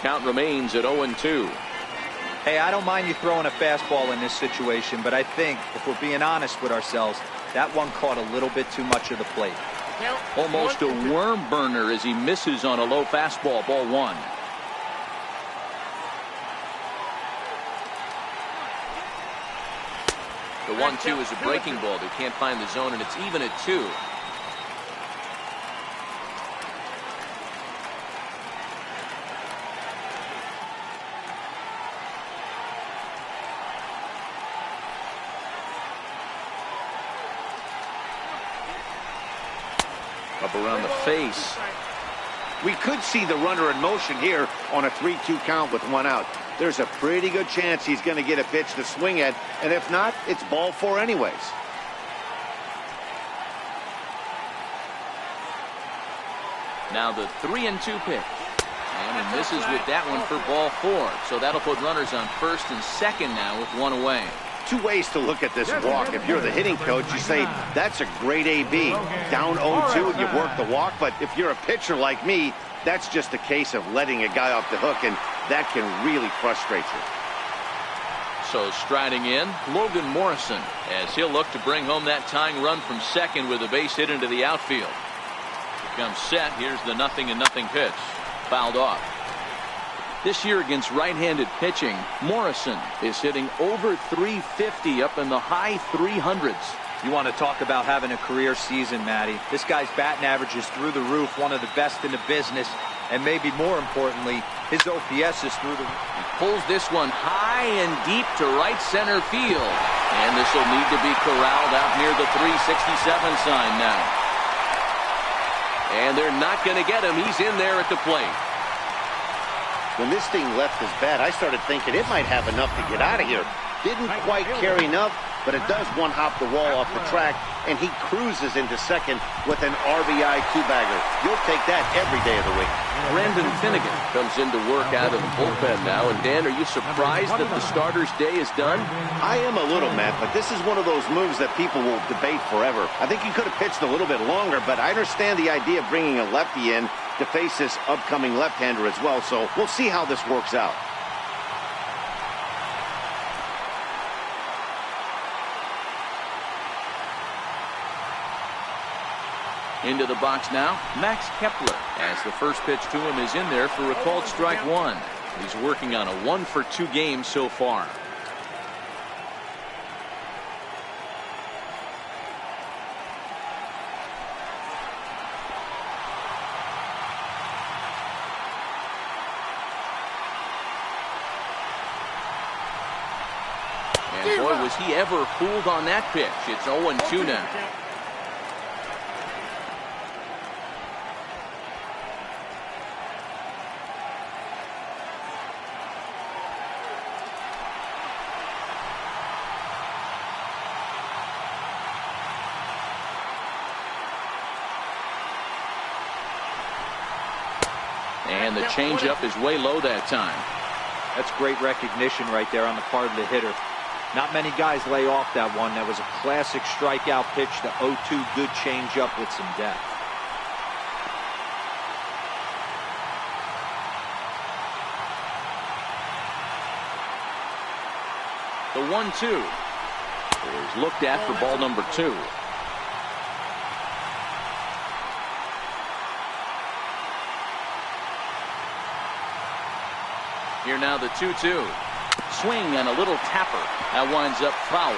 Count remains at 0-2. Hey, I don't mind you throwing a fastball in this situation, but I think if we're being honest with ourselves, that one caught a little bit too much of the plate. Almost a worm burner as he misses on a low fastball. Ball 1. The 1-2 is a breaking ball. They can't find the zone, and it's even at 2. Up around the face. We could see the runner in motion here on a 3-2 count with 1 out. There's a pretty good chance he's going to get a pitch to swing at, and if not, it's ball 4 anyways. Now the 3-2 pitch. And he misses with that one for ball 4. So that'll put runners on first and second now with 1 away. two ways to look at this walk. If you're the hitting coach, you say, that's a great AB. Down 0-2 and you work the walk. But if you're a pitcher like me, that's just a case of letting a guy off the hook, and that can really frustrate you. So striding in, Logan Morrison, as he'll look to bring home that tying run from second with a base hit into the outfield. Here comes set. Here's the 0-0 pitch. Fouled off. This year against right-handed pitching, Morrison is hitting over 350 up in the high 300s. You want to talk about having a career season, Matty. This guy's batting average is through the roof, one of the best in the business, and maybe more importantly, his OPS is through the roof. He pulls this one high and deep to right center field, and this will need to be corralled out near the 367 sign now. And they're not going to get him. He's in there at the plate. When this thing left his bat, I started thinking it might have enough to get out of here. Didn't quite carry enough, but it does one-hop the wall off the track, and he cruises into second with an RBI two-bagger. You'll take that every day of the week. Brandon Finnegan comes into work out of the bullpen now. And Dan, are you surprised that the starter's day is done? I am a little, Matt, but this is one of those moves that people will debate forever. I think he could have pitched a little bit longer, but I understand the idea of bringing a lefty in to face this upcoming left-hander as well, so we'll see how this works out. Into the box now, Max Kepler, as the first pitch to him is in there for a called strike one. He's working on a 1-for-2 game so far. And boy, was he ever fooled on that pitch. It's 0-2 now. And the changeup is way low that time. That's great recognition right there on the part of the hitter. Not many guys lay off that one. That was a classic strikeout pitch. The 0-2 good changeup with some depth. The 1-2 is looked at for ball number 2. Here now the 2-2. Swing and a little tapper. That winds up foul.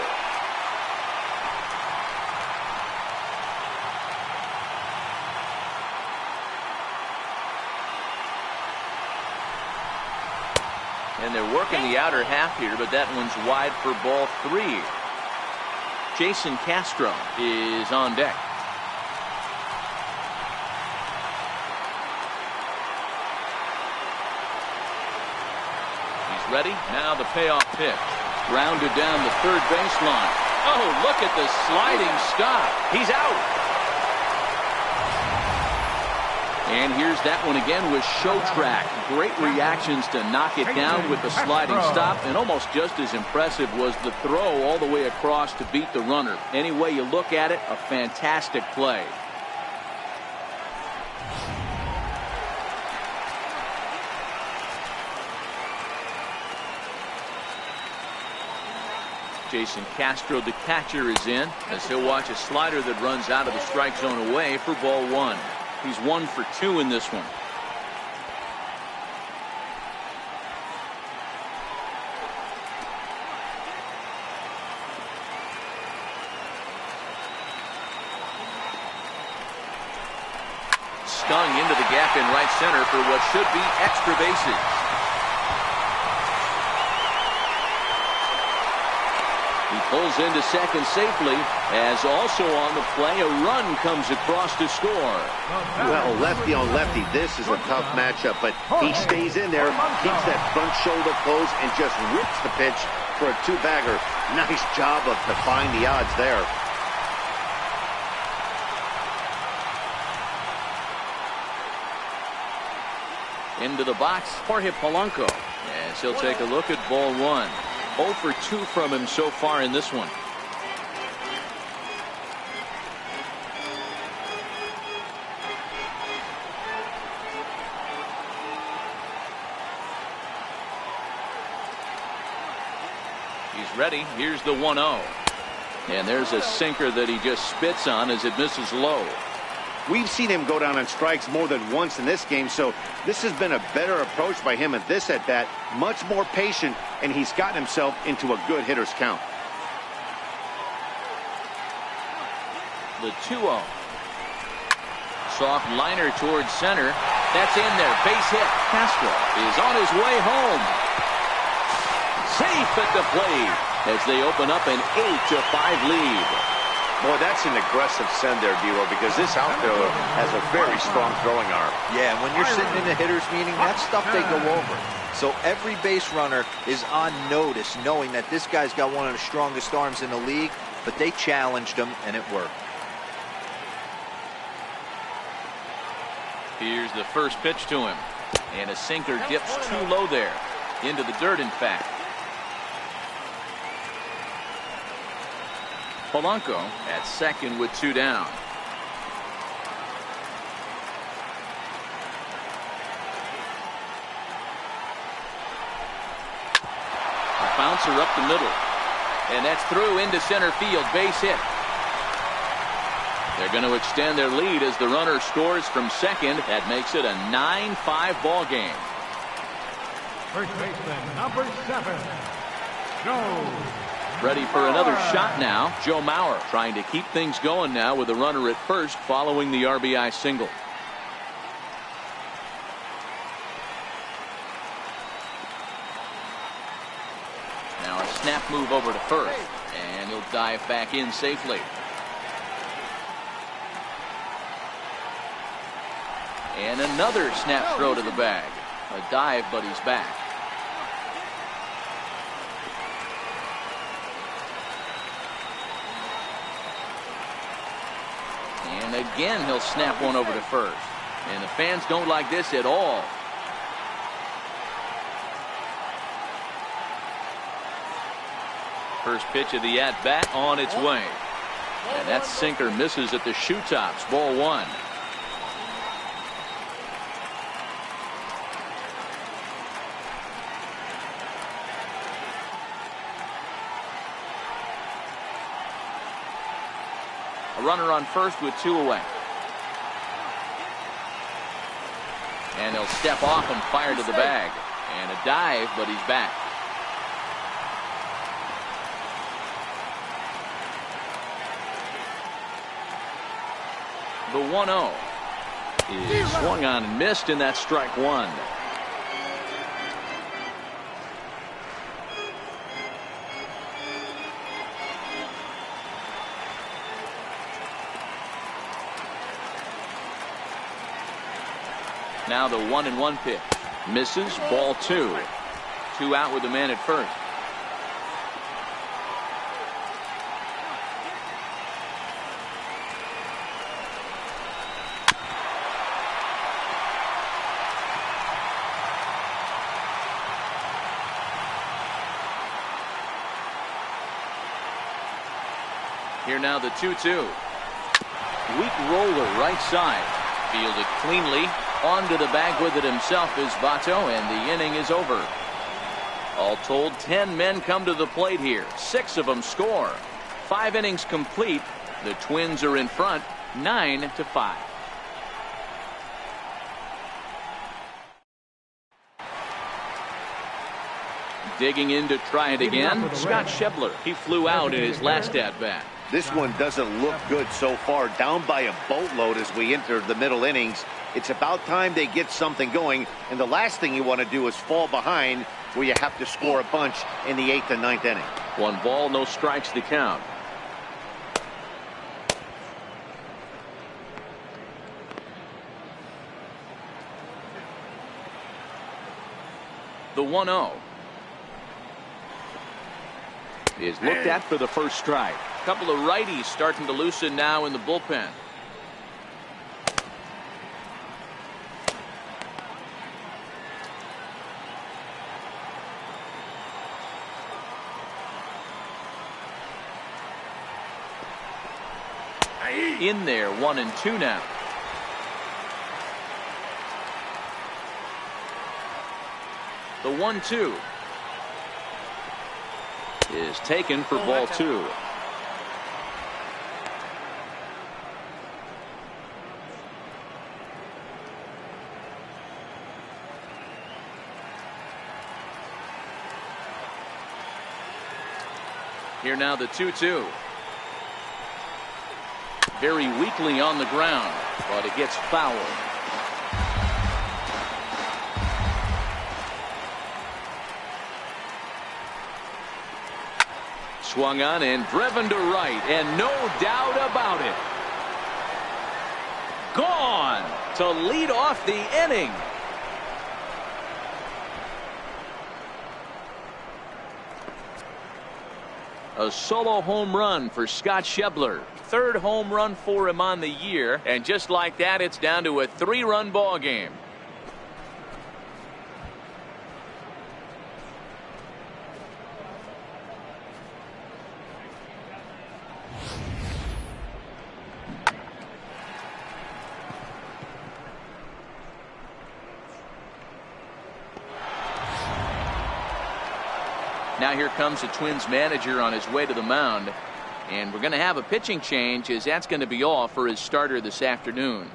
And they're working the outer half here, but that one's wide for ball 3. Jason Castro is on deck. Ready? Now the payoff pitch. Grounded down the third baseline. Oh, look at the sliding stop. He's out. And here's that one again with Show Track. Great reactions to knock it down with the sliding stop. And almost just as impressive was the throw all the way across to beat the runner. Any way you look at it, a fantastic play. Jason Castro, the catcher, is in as he'll watch a slider that runs out of the strike zone away for ball 1. He's 1 for 2 in this one. Stung into the gap in right center for what should be extra bases. He pulls into second safely, as also on the play a run comes across to score. Well, lefty on lefty, this is a tough matchup, but he stays in there, keeps that front shoulder closed, and just rips the pitch for a two-bagger. Nice job of defying the odds there. Into the box, Jorge Polanco, as he'll take a look at ball 1. 0 for 2 from him so far in this one. He's ready. Here's the 1-0. And there's a sinker that he just spits on as it misses low. We've seen him go down on strikes more than once in this game, so this has been a better approach by him at this at-bat. Much more patient, and he's gotten himself into a good hitter's count. The 2-0. Soft liner towards center. That's in there. Base hit. Castro is on his way home. Safe at the plate as they open up an 8-5 lead. Boy, that's an aggressive send there, D-Row, because this outfielder has a very strong throwing arm. Yeah, when you're sitting in a hitter's meeting, that's stuff they go over. So every base runner is on notice, knowing that this guy's got one of the strongest arms in the league, but they challenged him, and it worked. Here's the first pitch to him. And a sinker dips too low there. Into the dirt, in fact. Polanco at second with 2 down. A bouncer up the middle. And that's through into center field. Base hit. They're going to extend their lead as the runner scores from second. That makes it a 9-5 ball game. First baseman, number 7, Joe. Ready for another shot now. Joe Mauer trying to keep things going now with a runner at first following the RBI single. Now a snap move over to first, and he'll dive back in safely. And another snap throw to the bag. A dive, but he's back. And again, he'll snap one over to first. And the fans don't like this at all. First pitch of the at-bat on its way. And that sinker misses at the shoe tops. Ball 1. A runner on first with 2 away. And he'll step off and fire to the bag. And a dive, but he's back. The 1-0 is swung on and missed, and that's strike 1. Now the 1-1 pitch. Misses. Ball 2. 2 out with the man at first. Here now the 2-2. Weak roller right side. Fielded cleanly. Onto the bag with it himself is Votto, and the inning is over. All told, 10 men come to the plate here. 6 of them score. 5 innings complete. The Twins are in front, 9-5. Digging in to try it again, Scott Schebler. He flew out in his last at-bat. This one doesn't look good so far. Down by a boatload as we enter the middle innings. It's about time they get something going, and the last thing you want to do is fall behind where you have to score a bunch in the 8th and 9th inning. 1 ball, no strikes to count. The 1-0 is looked at for the first strike. A couple of righties starting to loosen now in the bullpen. in there. 1-2 now. The 1-2 is taken for ball 2. Here now the 2-2. Very weakly on the ground, but it gets fouled. Swung on and driven to right, and no doubt about it. Gone to lead off the inning. A solo home run for Scott Schebler. Third home run for him on the year. And just like that, it's down to a 3-run ball game. Now here comes the Twins manager on his way to the mound, and we're going to have a pitching change, as that's going to be all for his starter this afternoon.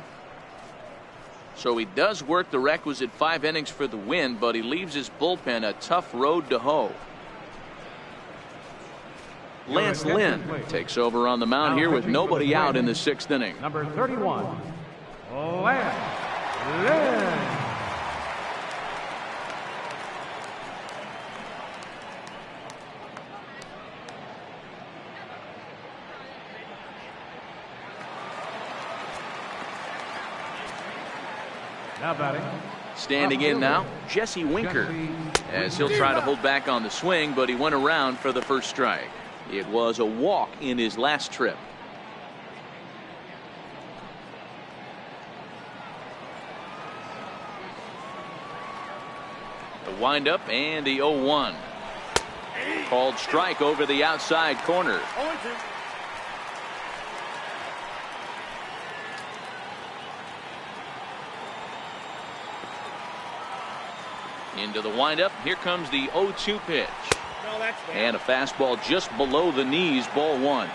So he does work the requisite 5 innings for the win, but he leaves his bullpen a tough road to hoe. Lance Lynn takes over on the mound here with nobody out in the 6th inning. Number 31, Lance Lynn. Now batting. Standing in now, Jesse Winker, as he'll try to hold back on the swing, but he went around for the first strike. It was a walk in his last trip. The windup and the 0-1. Called strike over the outside corner. Into the windup. Here comes the 0-2 pitch. And a fastball just below the knees, ball 1.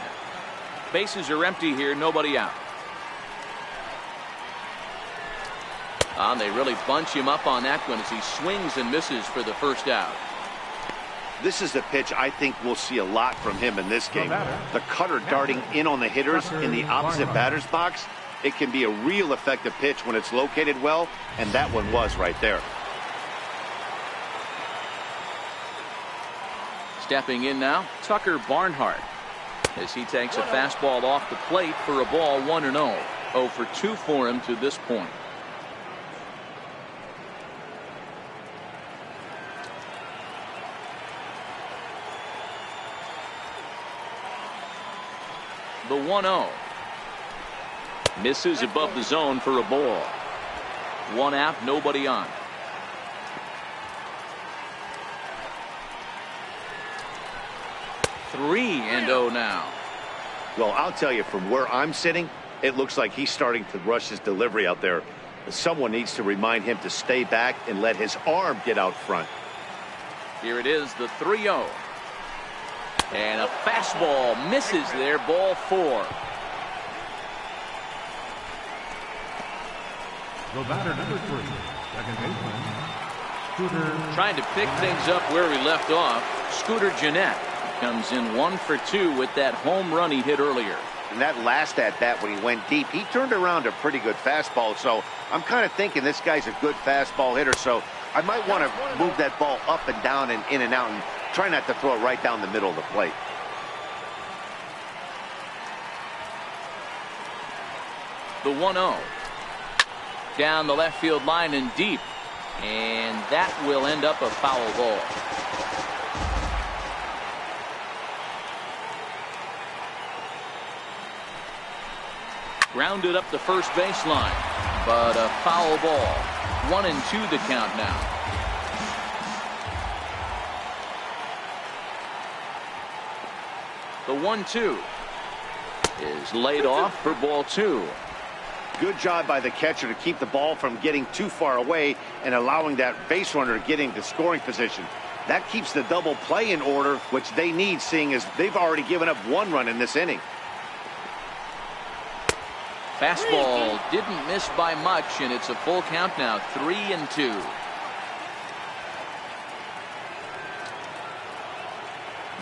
Bases are empty here, nobody out. And they really bunch him up on that one as he swings and misses for the first out. This is the pitch I think we'll see a lot from him in this game. The cutter darting in on the hitters in the opposite batter's box. It can be a real effective pitch when it's located well, and that one was right there. Stepping in now, Tucker Barnhart, as he takes a fastball off the plate for a ball 1-0. 0 for 2 for him to this point. The 1-0 misses above the zone for a ball. 1 out, nobody on. Three and 0 now. Well, I'll tell you, from where I'm sitting, it looks like he's starting to rush his delivery out there. Someone needs to remind him to stay back and let his arm get out front. Here it is, the 3-0. And a fastball misses there, ball 4. The batter, number 3, second baseman, Scooter. Trying to pick things up where we left off, Scooter Gennett comes in 1 for 2 with that home run he hit earlier. And that last at bat when he went deep, he turned around a pretty good fastball. So I'm kind of thinking this guy's a good fastball hitter. So I might want to move that ball up and down and in and out and try not to throw it right down the middle of the plate. The 1-0 down the left field line and deep, and that will end up a foul ball. Grounded up the first baseline, but a foul ball. 1-2 the count now. The 1-2 is laid off for ball 2. Good job by the catcher to keep the ball from getting too far away and allowing that base runner to get into scoring position. That keeps the double play in order, which they need, seeing as they've already given up 1 run in this inning. Fastball didn't miss by much, and it's a full count now, 3-2.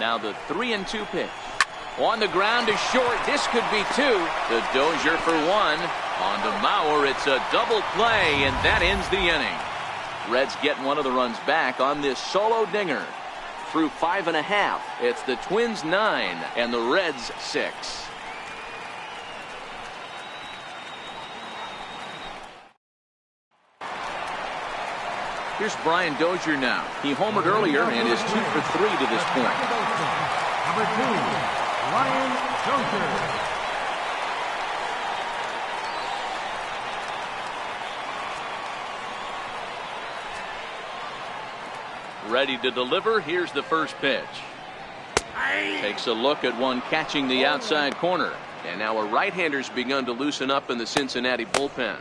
Now the 3-2 pitch. On the ground is short. This could be 2. The Dozier for 1. On to Mauer. It's a double play, and that ends the inning. Reds getting one of the runs back on this solo dinger. Through 5.5, it's the Twins 9 and the Reds 6. Here's Brian Dozier now. He homered earlier and is 2 for 3 to this point. Number 2, Brian Dozier. Ready to deliver. Here's the first pitch. Takes a look at one catching the outside corner. And now a right-hander's begun to loosen up in the Cincinnati bullpen.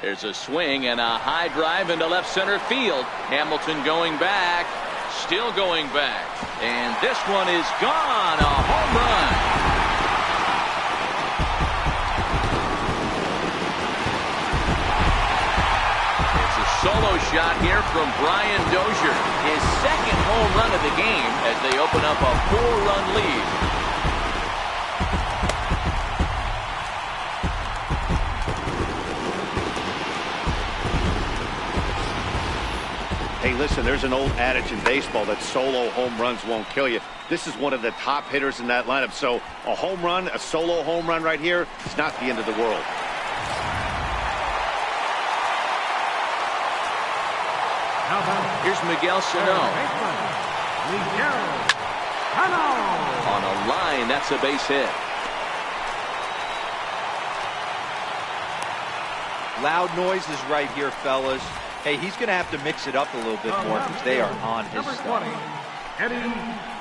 There's a swing and a high drive into left center field. Hamilton going back. Still going back. And this one is gone. A home run. It's a solo shot here from Brian Dozier. His second home run of the game as they open up a 4-run lead. Hey, listen, there's an old adage in baseball that solo home runs won't kill you. This is one of the top hitters in that lineup. So a home run, a solo home run right here, it's not the end of the world. Here's Miguel Sano. On a line, that's a base hit. Loud noises right here, fellas. Hey, he's going to have to mix it up a little bit more because they are on his Number stuff. 20, Eddie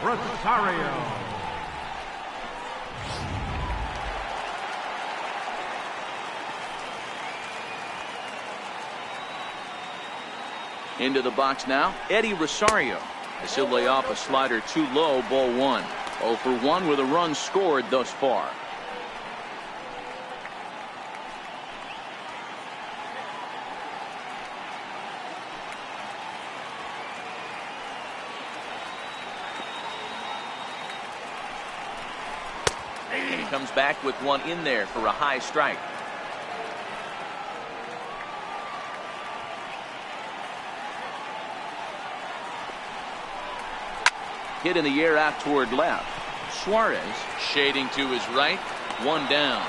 Rosario. Into the box now, Eddie Rosario. As he'll lay off a slider too low, ball 1. 0 for 1 with a run scored thus far. And he comes back with one in there for a high strike. Hit in the air out toward left. Suarez shading to his right. One down.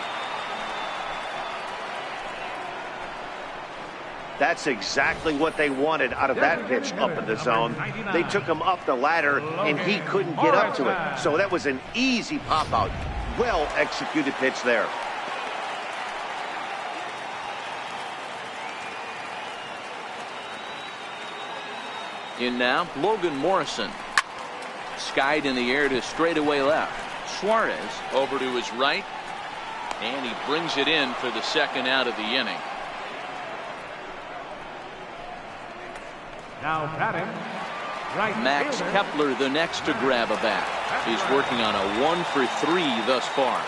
That's exactly what they wanted out of that pitch up in the zone. They took him up the ladder, and he couldn't get up to it. So that was an easy pop-out. Well-executed pitch there. In now, Logan Morrison. Skied in the air to straightaway left. Suarez over to his right. And he brings it in for the second out of the inning. Now batting, right Max fielder. Kepler the next to grab a bat. He's working on a 1 for 3 thus far.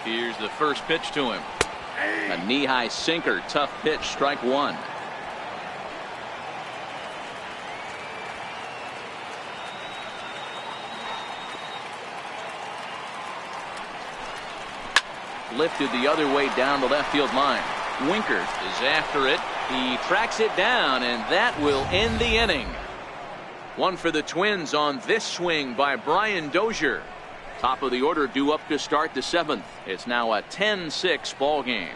Here's the first pitch to him. A knee-high sinker. Tough pitch. Strike 1. Lifted the other way down the left field line. Winkert is after it. He tracks it down, and that will end the inning. One for the Twins on this swing by Brian Dozier. Top of the order due up to start the 7th. It's now a 10-6 ball game.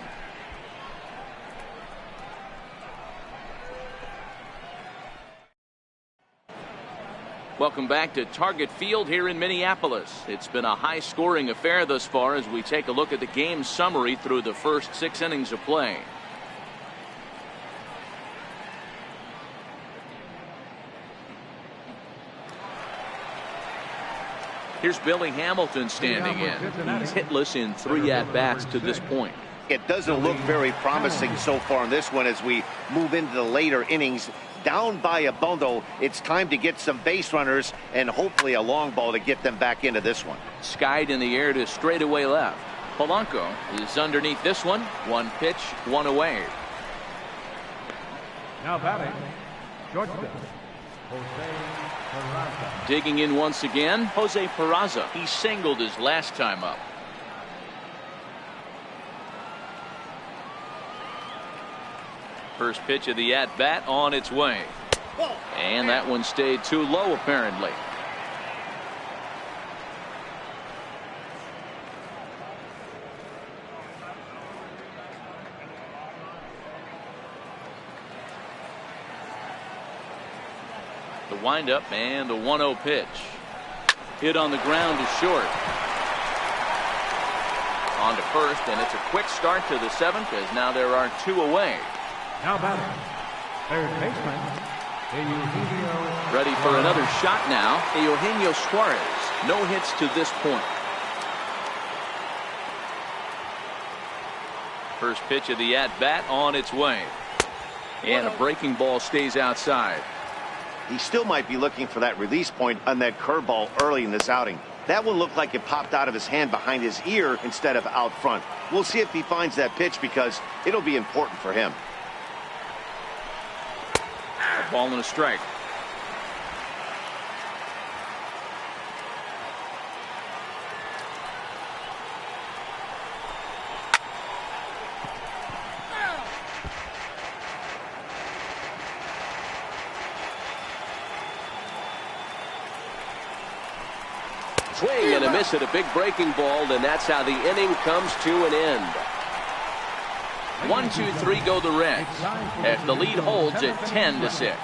Welcome back to Target Field here in Minneapolis. It's been a high-scoring affair thus far as we take a look at the game summary through the first 6 innings of play. Here's Billy Hamilton standing in. He's hitless in 3 at-bats to this point. It doesn't look very promising so far in this one as we move into the later innings. Down by a bundle, it's time to get some base runners and hopefully a long ball to get them back into this one. Skied in the air to straightaway left. Polanco is underneath this one. 1 pitch, 1 away. Now batting, shortstop, Jose Peraza. Digging in once again, Jose Peraza. He singled his last time up. First pitch of the at-bat on its way. And that one stayed too low apparently. The windup and the 1-0 pitch. Hit on the ground to short. On to first, and it's a quick start to the 7th as now there are 2 away. Now batting, third baseman, Eugenio. Ready for another shot now. Eugenio Suarez. No hits to this point. First pitch of the at-bat on its way. And a breaking ball stays outside. He still might be looking for that release point on that curveball early in this outing. That one looked like it popped out of his hand behind his ear instead of out front. We'll see if he finds that pitch because it'll be important for him. A ball and a strike. Swing and a miss at a big breaking ball, and that's how the inning comes to an end. 1, 2, 3 go the Reds as the lead holds at 10-6.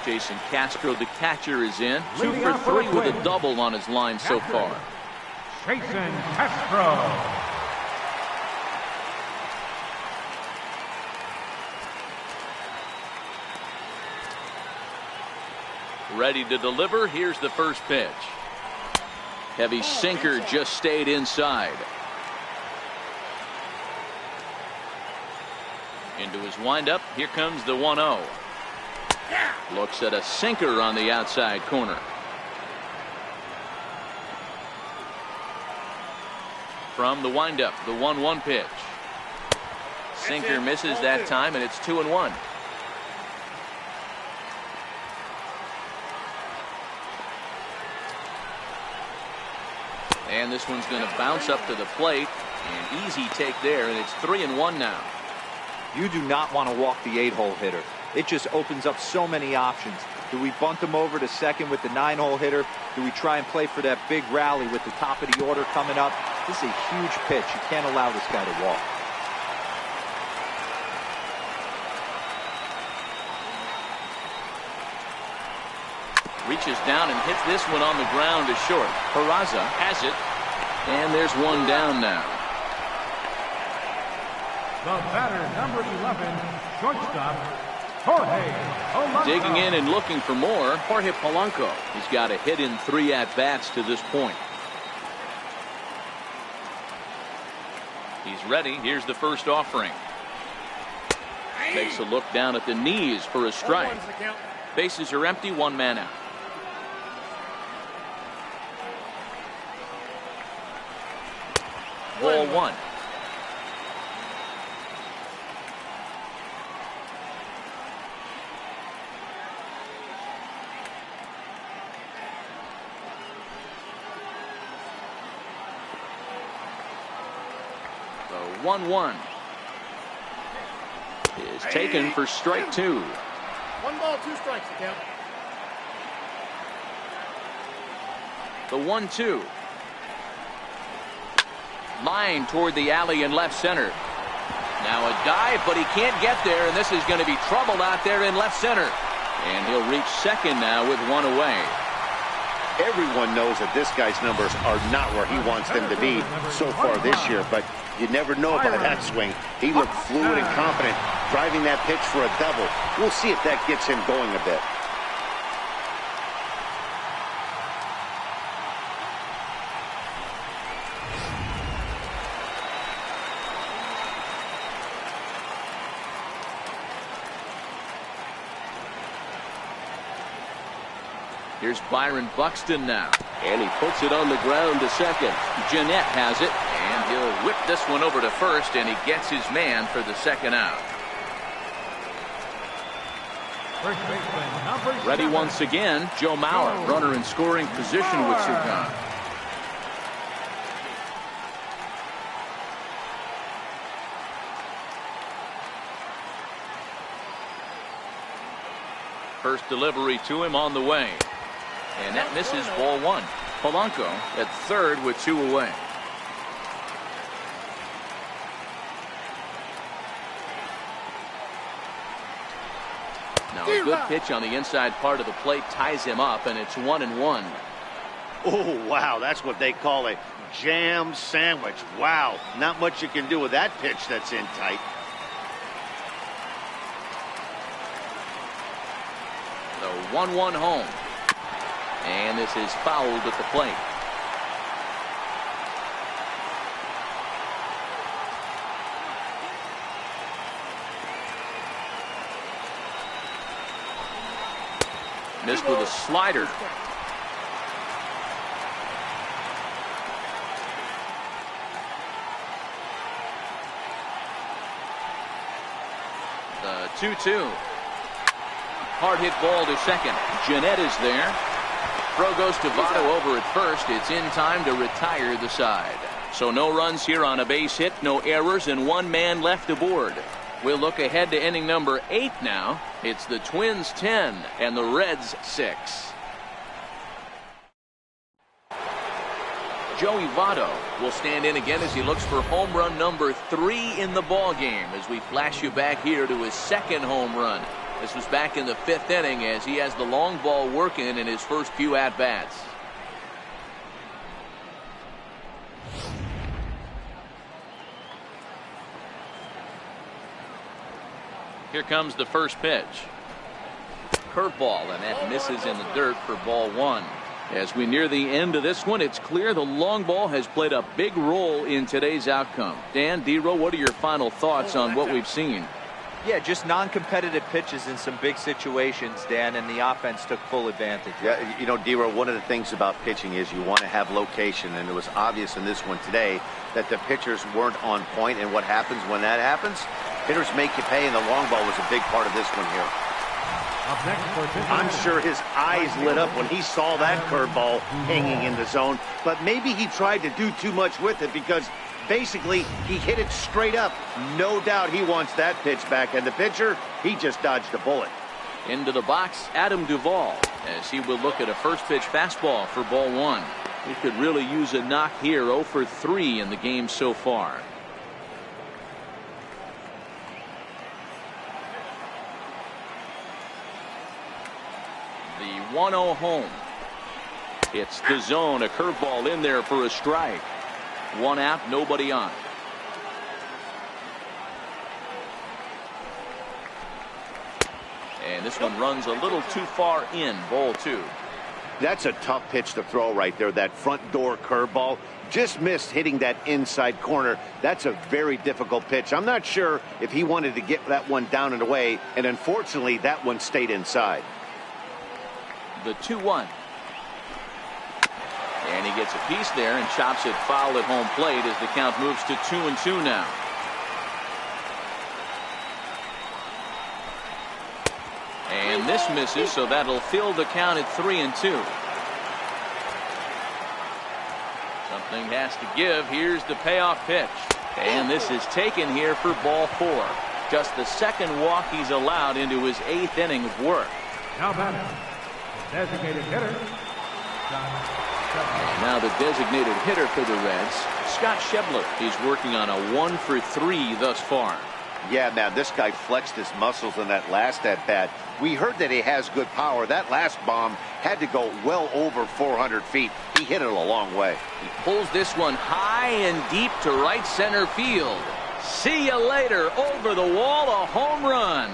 Jason Castro, the catcher, is in. 2 for 3 with a double on his line so far. Jason Castro. Ready to deliver. Here's the first pitch. Heavy sinker just stayed inside. Into his windup. Here comes the 1-0. Looks at a sinker on the outside corner. From the windup, the 1-1 pitch. Sinker misses that time, and it's 2-1. And this one's going to bounce up to the plate. An easy take there, and it's 3-1 now. You do not want to walk the 8-hole hitter. It just opens up so many options. Do we bunt him over to second with the 9-hole hitter? Do we try and play for that big rally with the top of the order coming up? This is a huge pitch. You can't allow this guy to walk. Reaches down and hits this one on the ground to short. Peraza has it, and there's one down now. The batter, number 11, shortstop, Jorge Polanco. Digging in and looking for more, Jorge Polanco. He's got a hit in 3 at-bats to this point. He's ready. Here's the first offering. Takes a look down at the knees for a strike. Bases are empty, 1 man out. Ball 1. The 1-1 is taken for strike 2. 1 ball, 2 strikes, count. The 1-2. Line toward the alley in left center. Now a dive, but he can't get there, and this is going to be trouble out there in left center. And he'll reach second now with one away. Everyone knows that this guy's numbers are not where he wants them to be so far this year, but you never know by that swing. He looked fluid and confident, driving that pitch for a double. We'll see if that gets him going a bit. Here's Byron Buxton now. And he puts it on the ground to second. Jeanette has it, and he'll whip this one over to first, and he gets his man for the second out. First baseman, number Ready 7. once again, Joe Mauer, runner in scoring position with Serkan. First delivery to him on the way. And that misses, ball one. Polanco at third with two away. Now a good pitch on the inside part of the plate ties him up, and it's 1-1. Oh, wow, that's what they call a jam sandwich. Wow, not much you can do with that pitch that's in tight. The 1-1 home. And this is fouled at the plate. Missed with a slider. The 2-2. Hard hit ball to second. Jeanette is there. Throw goes to Votto over at first. It's in time to retire the side. So no runs here on a base hit, no errors, and one man left aboard. We'll look ahead to inning number 8 now. It's the Twins 10 and the Reds 6. Joey Votto will stand in again as he looks for home run number 3 in the ball game as we flash you back here to his second home run. This was back in the 5th inning as he has the long ball working in his first few at-bats. Here comes the first pitch. Curveball, and that misses in the dirt for ball 1. As we near the end of this one, it's clear the long ball has played a big role in today's outcome. Dan, D-Row, what are your final thoughts on what we've seen? Yeah, just non-competitive pitches in some big situations, Dan, and the offense took full advantage. Yeah, you know, D-Row, one of the things about pitching is you want to have location, and it was obvious in this one today that the pitchers weren't on point, and what happens when that happens? Hitters make you pay, and the long ball was a big part of this one here. Up next for pitching. I'm sure his eyes lit up when he saw that curveball hanging in the zone, but maybe he tried to do too much with it because basically he hit it straight up. No doubt he wants that pitch back, and the pitcher, he just dodged a bullet. Into the box, Adam Duvall, as he will look at a first pitch fastball for ball 1. He could really use a knock here. 0 for 3 in the game so far. The 1-0 home. It's the zone. A curveball in there for a strike. 1 out, nobody on. And this one runs a little too far in. Ball 2. That's a tough pitch to throw right there. That front door curveball just missed hitting that inside corner. That's a very difficult pitch. I'm not sure if he wanted to get that one down and away, and unfortunately that one stayed inside. The 2-1. And he gets a piece there and chops it foul at home plate as the count moves to 2-2 now. And this misses, so that'll fill the count at 3-2. Something has to give. Here's the payoff pitch. And this is taken here for ball 4. Just the second walk he's allowed into his 8th inning of work. Now batting, designated hitter, John Now the designated hitter for the Reds, Scott Schebler. He's working on a 1-for-3 thus far. Yeah, man, this guy flexed his muscles in that last at-bat. We heard that he has good power. That last bomb had to go well over 400 feet. He hit it a long way. He pulls this one high and deep to right center field. See you later. Over the wall, a home run.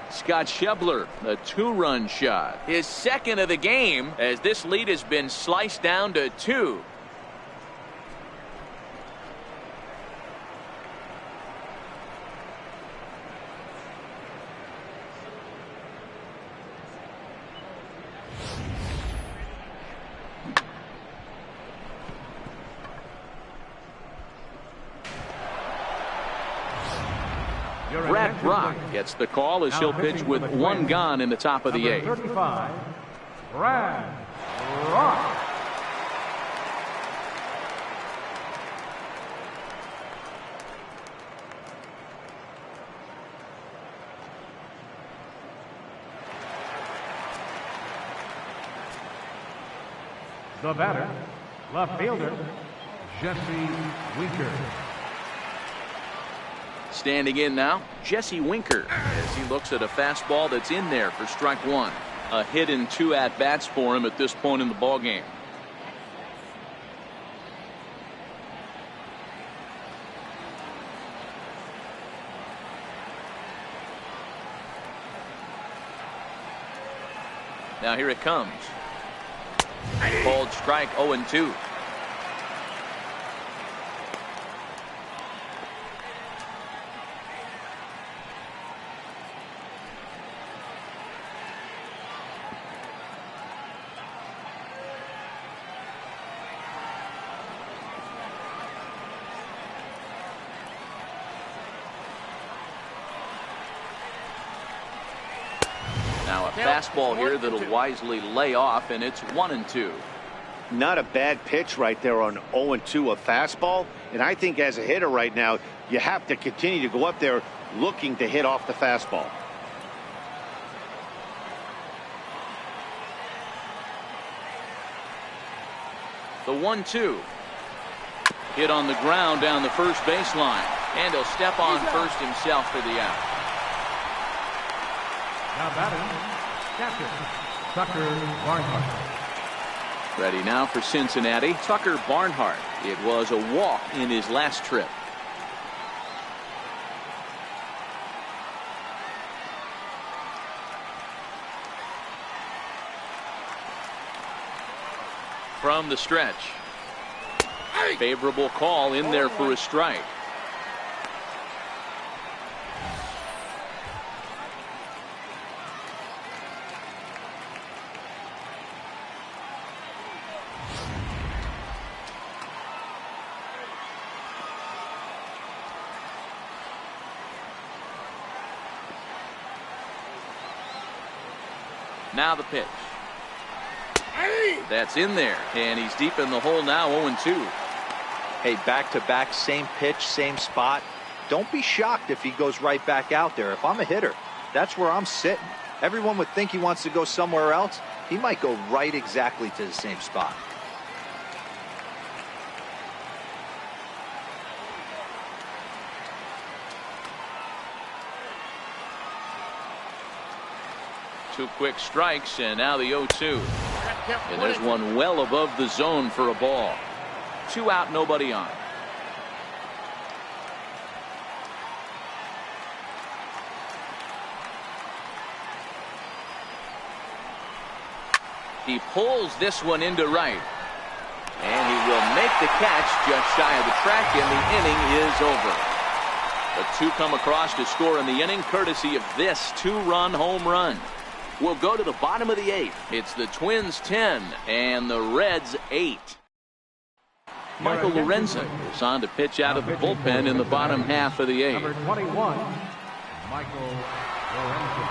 Scott Schebler, a 2-run shot. His second of the game, as this lead has been sliced down to 2. Brad Brock gets the call as he'll pitch with 1 gone in the top of the 8th. 35, Brad Brock. The batter, left fielder, Jesse Winker. Standing in now, Jesse Winker, as he looks at a fastball that's in there for strike 1. A hit in 2 at-bats for him at this point in the ballgame. Now here it comes. Called strike 0-2. Now a fastball here that'll wisely lay off, and it's 1-2. Not a bad pitch right there on 0-2, a fastball. And I think as a hitter right now, you have to continue to go up there looking to hit off the fastball. The 1-2. Hit on the ground down the first baseline. And he'll step on first himself for the out. Now batting, catcher, Tucker Barnhart. Ready now for Cincinnati, Tucker Barnhart. It was a walk in his last trip. From the stretch. Favorable call in there for a strike. Now the pitch. That's in there, and he's deep in the hole now, 0-2. Hey, back-to-back, same pitch, same spot. Don't be shocked if he goes right back out there. If I'm a hitter, that's where I'm sitting. Everyone would think he wants to go somewhere else. He might go right exactly to the same spot. Two quick strikes, and now the 0-2. And there's one well above the zone for a ball. 2 out, nobody on. He pulls this one into right. And he will make the catch just shy of the track, and the inning is over. The 2 come across to score in the inning, courtesy of this 2-run home run. We'll go to the bottom of the 8th. It's the Twins 10 and the Reds 8. Michael Lorenzen is on to pitch out of the bullpen in the bottom half of the 8th. Number 21, Michael Lorenzen.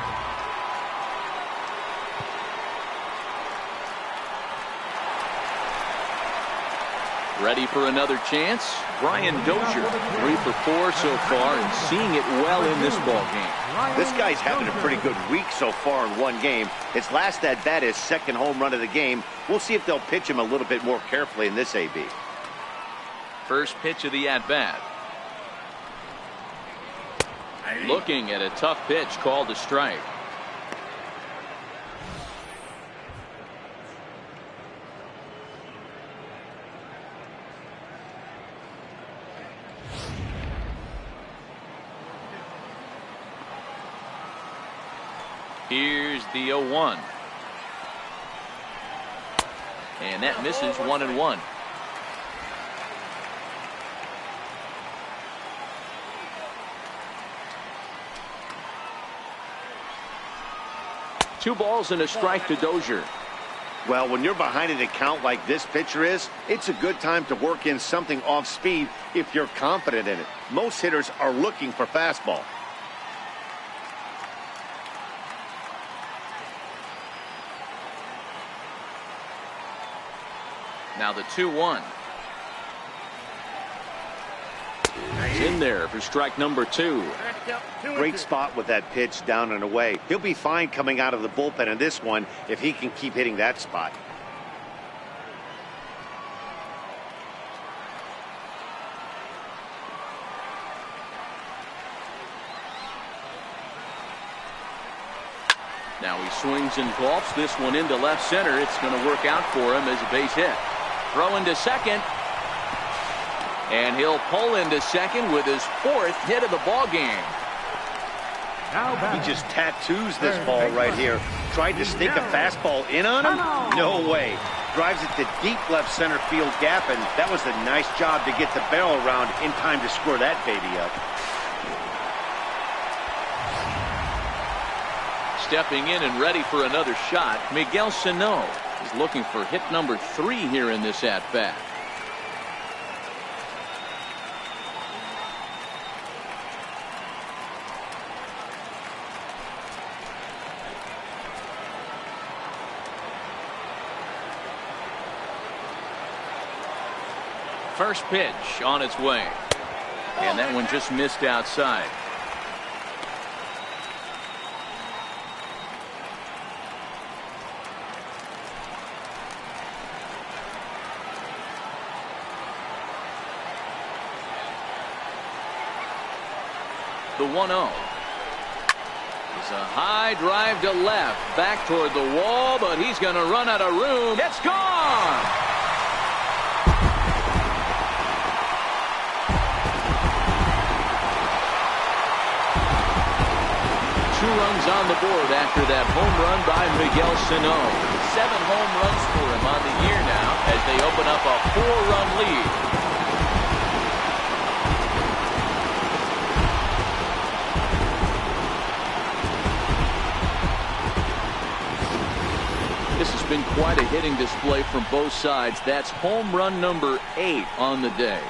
Ready for another chance. Brian Dozier, 3 for 4 so far and seeing it well in this ball game. This guy's having a pretty good week so far in one game. His last at bat is second home run of the game. We'll see if they'll pitch him a little bit more carefully in this AB. First pitch of the at-bat. Looking at a tough pitch called a strike. Here's the 0-1. And that misses 1-1. Two balls and a strike to Dozier. Well, when you're behind an account like this pitcher is, it's a good time to work in something off speed if you're confident in it. Most hitters are looking for fastball. Now the 2-1. He's in there for strike number 2. Great spot with that pitch down and away. He'll be fine coming out of the bullpen in this one if he can keep hitting that spot. Now he swings and golfs this one into left center. It's going to work out for him as a base hit. Throw into second. And he'll pull into second with his 4th hit of the ball game. He just tattoos this ball right here. Tried to stick a fastball in on him? No way. Drives it to deep left center field gap, and that was a nice job to get the barrel around in time to score that baby up. Stepping in and ready for another shot, Miguel Sano is looking for hit number 3 here in this at-bat. First pitch on its way. And that one just missed outside. The 1-0 is a high drive to left, back toward the wall, but he's going to run out of room. It's gone. Two runs on the board after that home run by Miguel Sano. 7 home runs for him on the year now as they open up a 4-run lead. This has been quite a hitting display from both sides. That's home run number 8 on the day.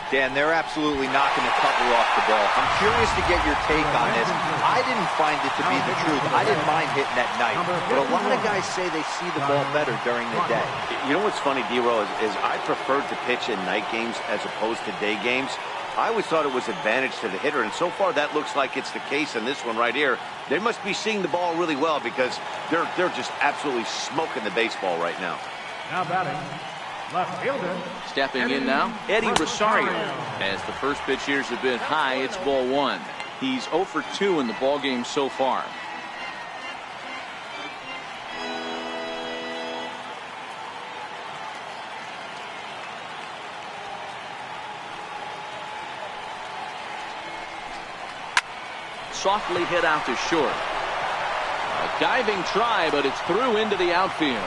Dan, they're absolutely knocking the cover off the ball. I'm curious to get your take on this. I didn't find it to be the truth. I didn't mind hitting at night, but a lot of guys say they see the ball better during the day. You know what's funny, D-Row, is I preferred to pitch in night games as opposed to day games. I always thought it was advantage to the hitter, and so far that looks like it's the case in this one right here. They must be seeing the ball really well because they're just absolutely smoking the baseball right now. Now batting, left fielder. Stepping in now, Eddie Rosario. As the first pitch here's a bit high, it's ball 1. He's 0 for 2 in the ball game so far. Softly hit out to short. A diving try, but it's through into the outfield.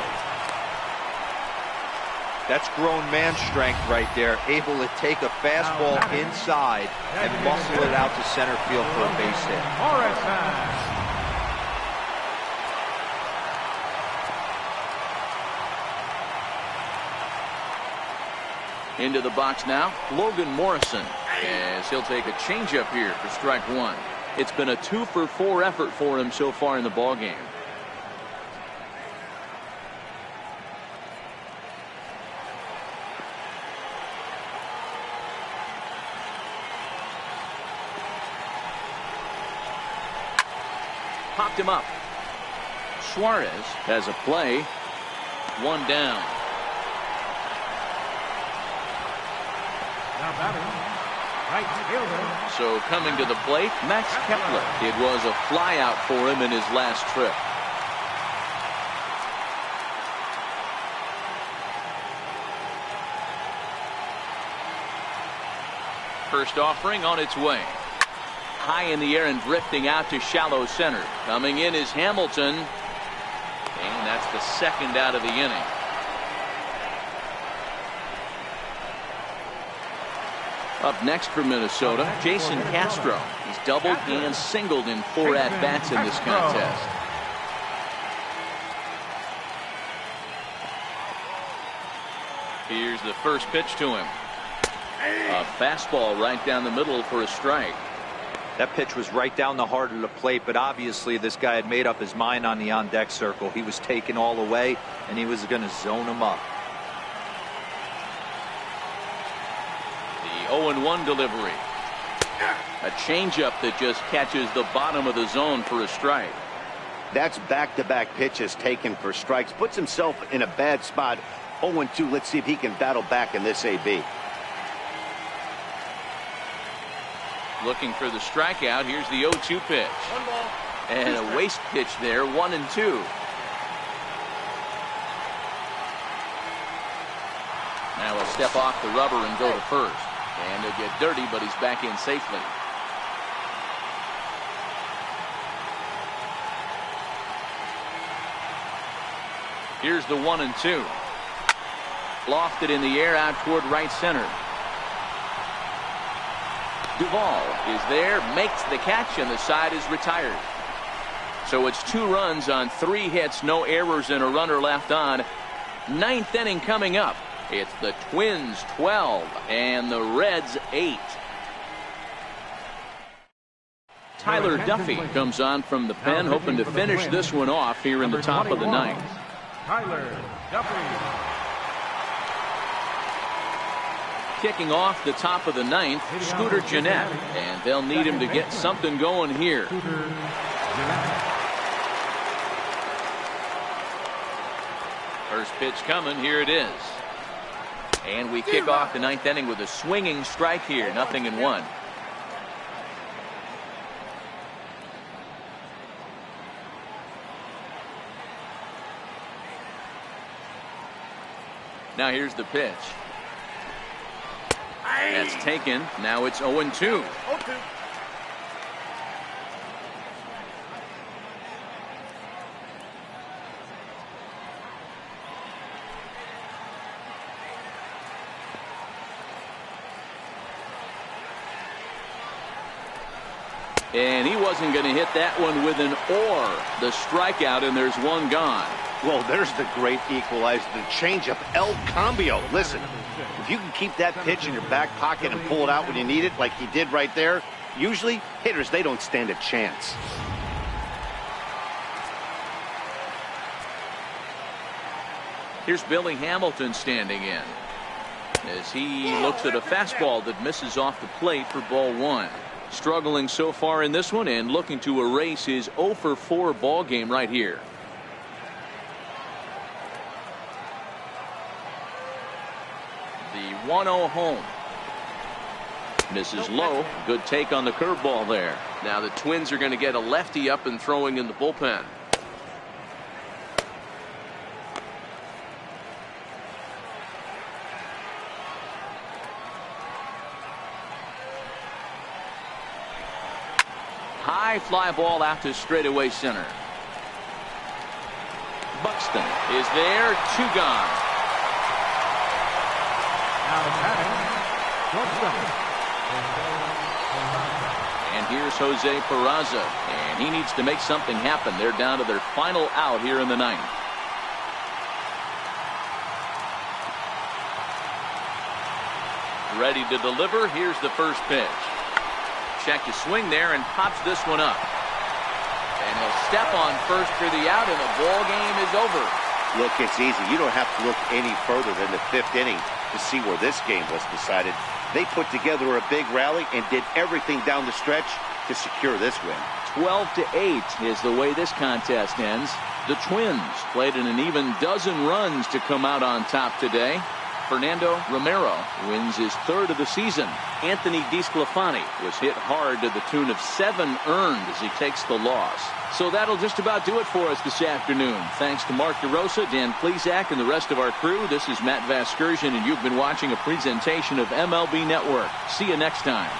That's grown man strength right there, able to take a fastball inside and muscle it out to center field for a base hit. Into the box now, Logan Morrison, as he'll take a changeup here for strike 1. It's been a 2 for 4 effort for him so far in the ball game. popped him up. Suarez has a play. One down. Now batting, right fielder. So coming to the plate, Max Kepler. It was a flyout for him in his last trip. First offering on its way. High in the air and drifting out to shallow center. Coming in is Hamilton. And that's the second out of the inning. Up next for Minnesota, Jason Castro. He's doubled and singled in 4 at-bats in this contest. Here's the first pitch to him. A fastball right down the middle for a strike. That pitch was right down the heart of the plate, but obviously this guy had made up his mind on the on-deck circle. He was taken all the way, and he was going to zone him up. The 0-1 delivery. A changeup that just catches the bottom of the zone for a strike. That's back-to-back pitches taken for strikes. Puts himself in a bad spot. 0-2. Let's see if he can battle back in this AB. Looking for the strikeout. Here's the 0-2 pitch. One ball. And a waste pitch there. 1-2. Now a step off the rubber and go to first. And he'll get dirty, but he's back in safely. Here's the 1-2. Lofted in the air out toward right center. Duvall is there, makes the catch, and the side is retired. So it's 2 runs on 3 hits, no errors, and a runner left on. 9th inning coming up. It's the Twins 12 and the Reds 8. Tyler Duffy comes on from the pen, hoping to finish this one off here in the top of the 9th. Tyler Duffy. Kicking off the top of the 9th, Scooter Gennett, and they'll need him to get something going here. First pitch coming, here it is. And we kick off the 9th inning with a swinging strike here, 0-1. Now here's the pitch. That's taken. Now it's 0-2. 0-2. And he wasn't going to hit that one with an or. The strikeout, and there's one gone. Well, there's the great equalizer, the changeup, El Cambio. Listen, if you can keep that pitch in your back pocket and pull it out when you need it, like he did right there, usually hitters, they don't stand a chance. Here's Billy Hamilton standing in as he looks at a fastball that misses off the plate for ball 1. Struggling so far in this one and looking to erase his 0-for-4 ball game right here. The 1-0 home. Misses low. Good take on the curveball there. Now the Twins are going to get a lefty up and throwing in the bullpen. High fly ball out to straightaway center. Buxton is there. 2 gone. Now batting, shortstop. And here's Jose Peraza, and he needs to make something happen. They're down to their final out here in the 9th. Ready to deliver. Here's the first pitch. Check to swing there and pops this one up. And he'll step on first for the out, and the ball game is over. Look, it's easy. You don't have to look any further than the 5th inning to see where this game was decided. They put together a big rally and did everything down the stretch to secure this win. 12-8 is the way this contest ends. The Twins played in an even dozen runs to come out on top today. Fernando Romero wins his third of the season. Anthony DeSclafani was hit hard to the tune of 7 earned as he takes the loss. So that'll just about do it for us this afternoon. Thanks to Mark DeRosa, Dan Plesac, and the rest of our crew. This is Matt Vasgersian, and you've been watching a presentation of MLB Network. See you next time.